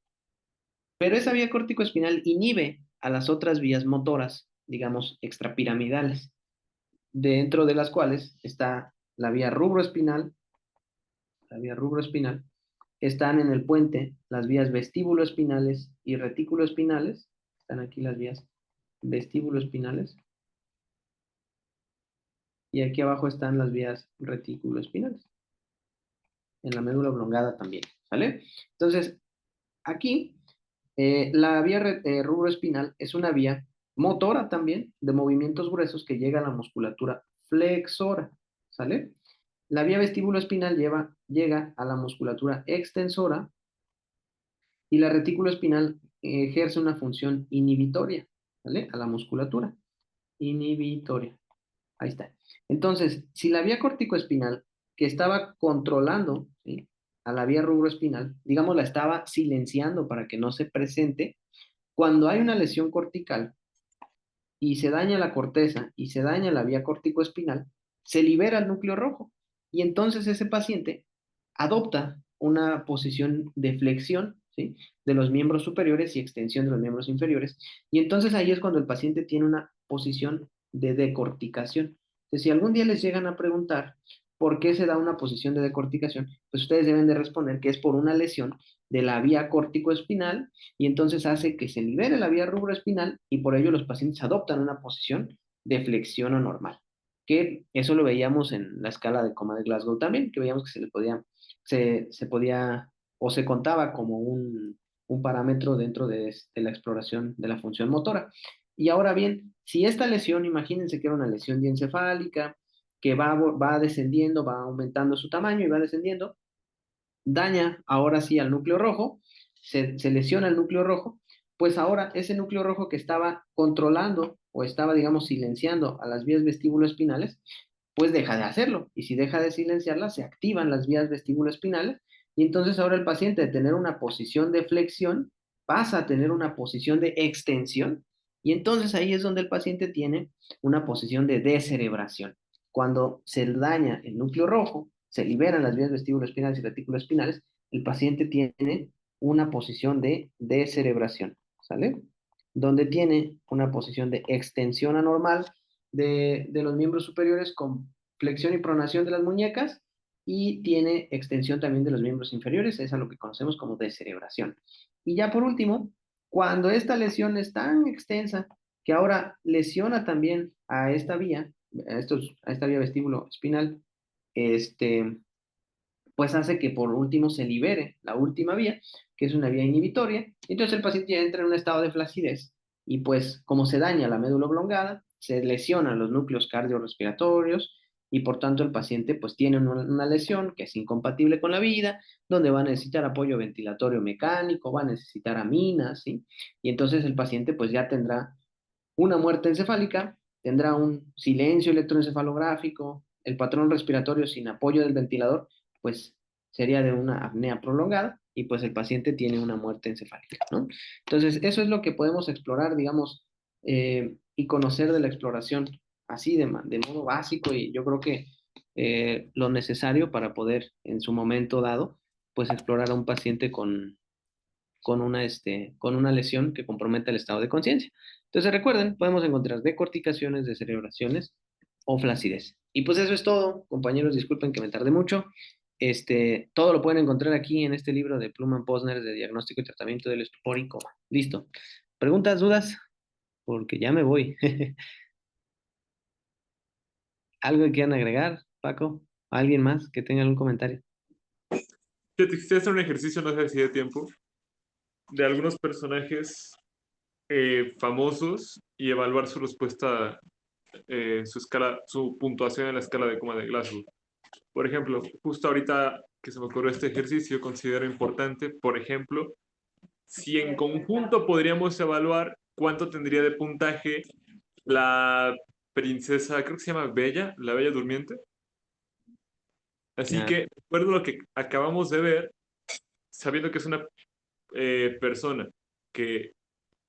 pero esa vía córtico-espinal inhibe a las otras vías motoras, digamos, extrapiramidales, dentro de las cuales está la vía rubroespinal, están en el puente las vías vestíbulo-espinales y retículo-espinales. Están aquí las vías vestíbulo-espinales. Y aquí abajo están las vías retículo-espinales. En la médula oblongada también. ¿Sale? Entonces, aquí, la vía rubroespinal es una vía motora también de movimientos gruesos que llega a la musculatura flexora. ¿Sale? La vía vestíbulo-espinal llega a la musculatura extensora y la retículo espinal ejerce una función inhibitoria, ¿vale? A la musculatura. Inhibitoria. Ahí está. Entonces, si la vía corticoespinal que estaba controlando, ¿sí?, a la vía rubroespinal, digamos, la estaba silenciando para que no se presente, cuando hay una lesión cortical y se daña la corteza y se daña la vía corticoespinal, se libera el núcleo rojo. Y entonces ese paciente adopta una posición de flexión, ¿sí?, de los miembros superiores y extensión de los miembros inferiores. Y entonces ahí es cuando el paciente tiene una posición de decorticación. Entonces, si algún día les llegan a preguntar por qué se da una posición de decorticación, pues ustedes deben de responder que es por una lesión de la vía corticoespinal y entonces hace que se libere la vía rubroespinal y por ello los pacientes adoptan una posición de flexión anormal. Que eso lo veíamos en la escala de coma de Glasgow también, que veíamos que se podía o se contaba como un parámetro dentro de la exploración de la función motora. Y ahora bien, si esta lesión, imagínense que era una lesión diencefálica, que va descendiendo, va aumentando su tamaño y va descendiendo, daña ahora sí al núcleo rojo, se lesiona el núcleo rojo, pues ahora ese núcleo rojo que estaba controlando o estaba, digamos, silenciando a las vías vestíbuloespinales, pues deja de hacerlo. Y si deja de silenciarlas, se activan las vías vestíbuloespinales y entonces ahora el paciente de tener una posición de flexión pasa a tener una posición de extensión y entonces ahí es donde el paciente tiene una posición de descerebración. Cuando se daña el núcleo rojo, se liberan las vías vestíbuloespinales y reticuloespinales, el paciente tiene una posición de descerebración, ¿sale? Donde tiene una posición de extensión anormal de los miembros superiores con flexión y pronación de las muñecas y tiene extensión también de los miembros inferiores, es a lo que conocemos como descerebración. Y ya por último, cuando esta lesión es tan extensa que ahora lesiona también a esta vía, a esta vía vestíbulo espinal, este, pues hace que por último se libere la última vía, que es una vía inhibitoria, y entonces el paciente ya entra en un estado de flacidez, y pues como se daña la médula oblongada, se lesionan los núcleos cardiorrespiratorios, y por tanto el paciente pues tiene una lesión que es incompatible con la vida, donde va a necesitar apoyo ventilatorio mecánico, va a necesitar aminas, ¿sí? Y entonces el paciente pues ya tendrá una muerte encefálica, tendrá un silencio electroencefalográfico, el patrón respiratorio sin apoyo del ventilador, pues sería de una apnea prolongada y pues el paciente tiene una muerte encefálica, ¿no? Entonces, eso es lo que podemos explorar, digamos, y conocer de la exploración así de modo básico y yo creo que lo necesario para poder en su momento dado, pues explorar a un paciente con una lesión que comprometa el estado de conciencia. Entonces, recuerden, podemos encontrar decorticaciones, descerebraciones o flacidez. Y pues eso es todo, compañeros, disculpen que me tardé mucho. Todo lo pueden encontrar aquí en este libro de Plumman Posner de diagnóstico y tratamiento del estupor y coma. Listo. ¿Preguntas, dudas? Porque ya me voy. ¿Algo que quieran agregar, Paco? ¿Alguien más que tenga algún comentario? Te quisiera hacer un ejercicio, no sé si de tiempo, de algunos personajes famosos y evaluar su respuesta, su escala, su puntuación en la escala de coma de Glasgow. Por ejemplo, justo ahorita que se me ocurrió este ejercicio, considero importante, por ejemplo, si en conjunto podríamos evaluar cuánto tendría de puntaje la princesa, creo que se llama Bella, la Bella Durmiente. Así Ah, que, de acuerdo a lo que acabamos de ver, sabiendo que es una persona que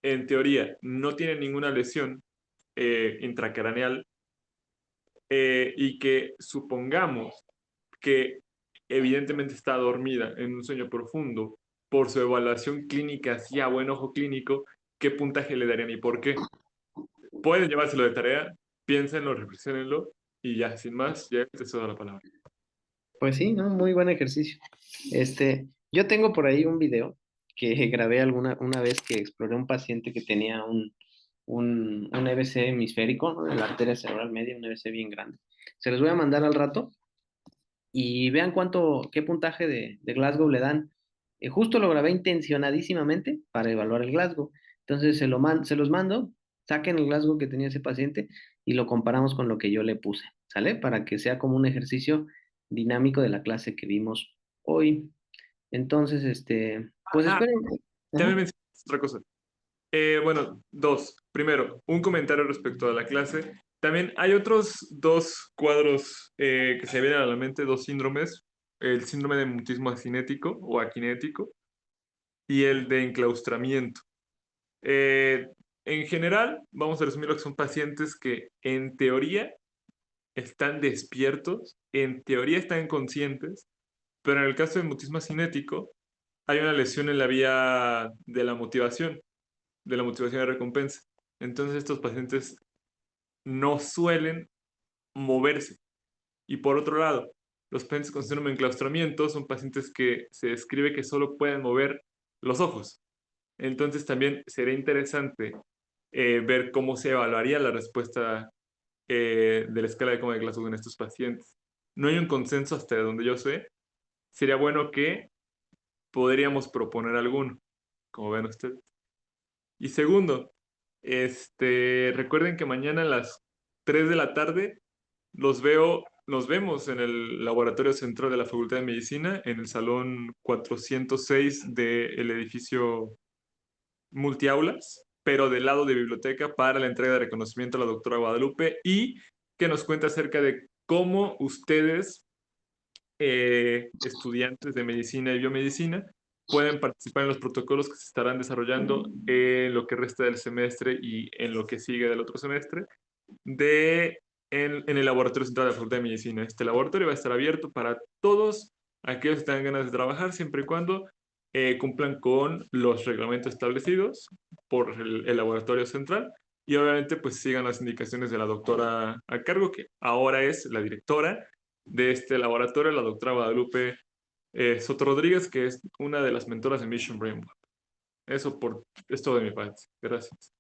en teoría no tiene ninguna lesión intracraneal y que supongamos que evidentemente está dormida en un sueño profundo, por su evaluación clínica así a buen ojo clínico, ¿qué puntaje le darían y por qué? Pueden llevárselo de tarea, piénsenlo, reflexionenlo y ya, sin más, ya te cedo la palabra. pues sí, ¿no? Muy buen ejercicio. Yo tengo por ahí un video que grabé una vez que exploré un paciente que tenía un EBC hemisférico, ¿no? De la arteria cerebral media, un EBC bien grande. Se los voy a mandar al rato y vean qué puntaje de Glasgow le dan. Justo lo grabé intencionadísimamente para evaluar el Glasgow. Entonces se los mando, saquen el Glasgow que tenía ese paciente y lo comparamos con lo que yo le puse, ¿sale? Para que sea como un ejercicio dinámico de la clase que vimos hoy. Entonces, pues Ah, espero. también Ajá. es otra cosa. Bueno, dos. Primero, un comentario respecto a la clase. También hay otros dos cuadros que se vienen a la mente, dos síndromes. El síndrome de mutismo acinético o aquinético y el de enclaustramiento. En general, vamos a resumir lo que son pacientes que en teoría están despiertos, en teoría están conscientes, pero en el caso del mutismo cinético hay una lesión en la vía de la motivación de recompensa. Entonces estos pacientes no suelen moverse. Y por otro lado, los pacientes con síndrome de enclaustramiento son pacientes que se describe que solo pueden mover los ojos. Entonces también sería interesante ver cómo se evaluaría la respuesta de la escala de coma de Glasgow en estos pacientes. No hay un consenso hasta donde yo sé. Sería bueno que podríamos proponer alguno, como ven ustedes. Y segundo, recuerden que mañana a las 3 de la tarde nos vemos en el laboratorio central de la Facultad de Medicina, en el salón 406 del edificio multiaulas, pero del lado de biblioteca para la entrega de reconocimiento a la doctora Guadalupe y que nos cuente acerca de cómo ustedes, estudiantes de medicina y biomedicina, pueden participar en los protocolos que se estarán desarrollando en lo que resta del semestre y en lo que sigue del otro semestre en el laboratorio central de la Facultad de Medicina. Este laboratorio va a estar abierto para todos aquellos que tengan ganas de trabajar, siempre y cuando cumplan con los reglamentos establecidos por el laboratorio central y obviamente pues sigan las indicaciones de la doctora a cargo, que ahora es la directora de este laboratorio, la doctora Guadalupe Soto Rodríguez, que es una de las mentoras de Mission Brain Lab. Eso es todo de mi parte. Gracias.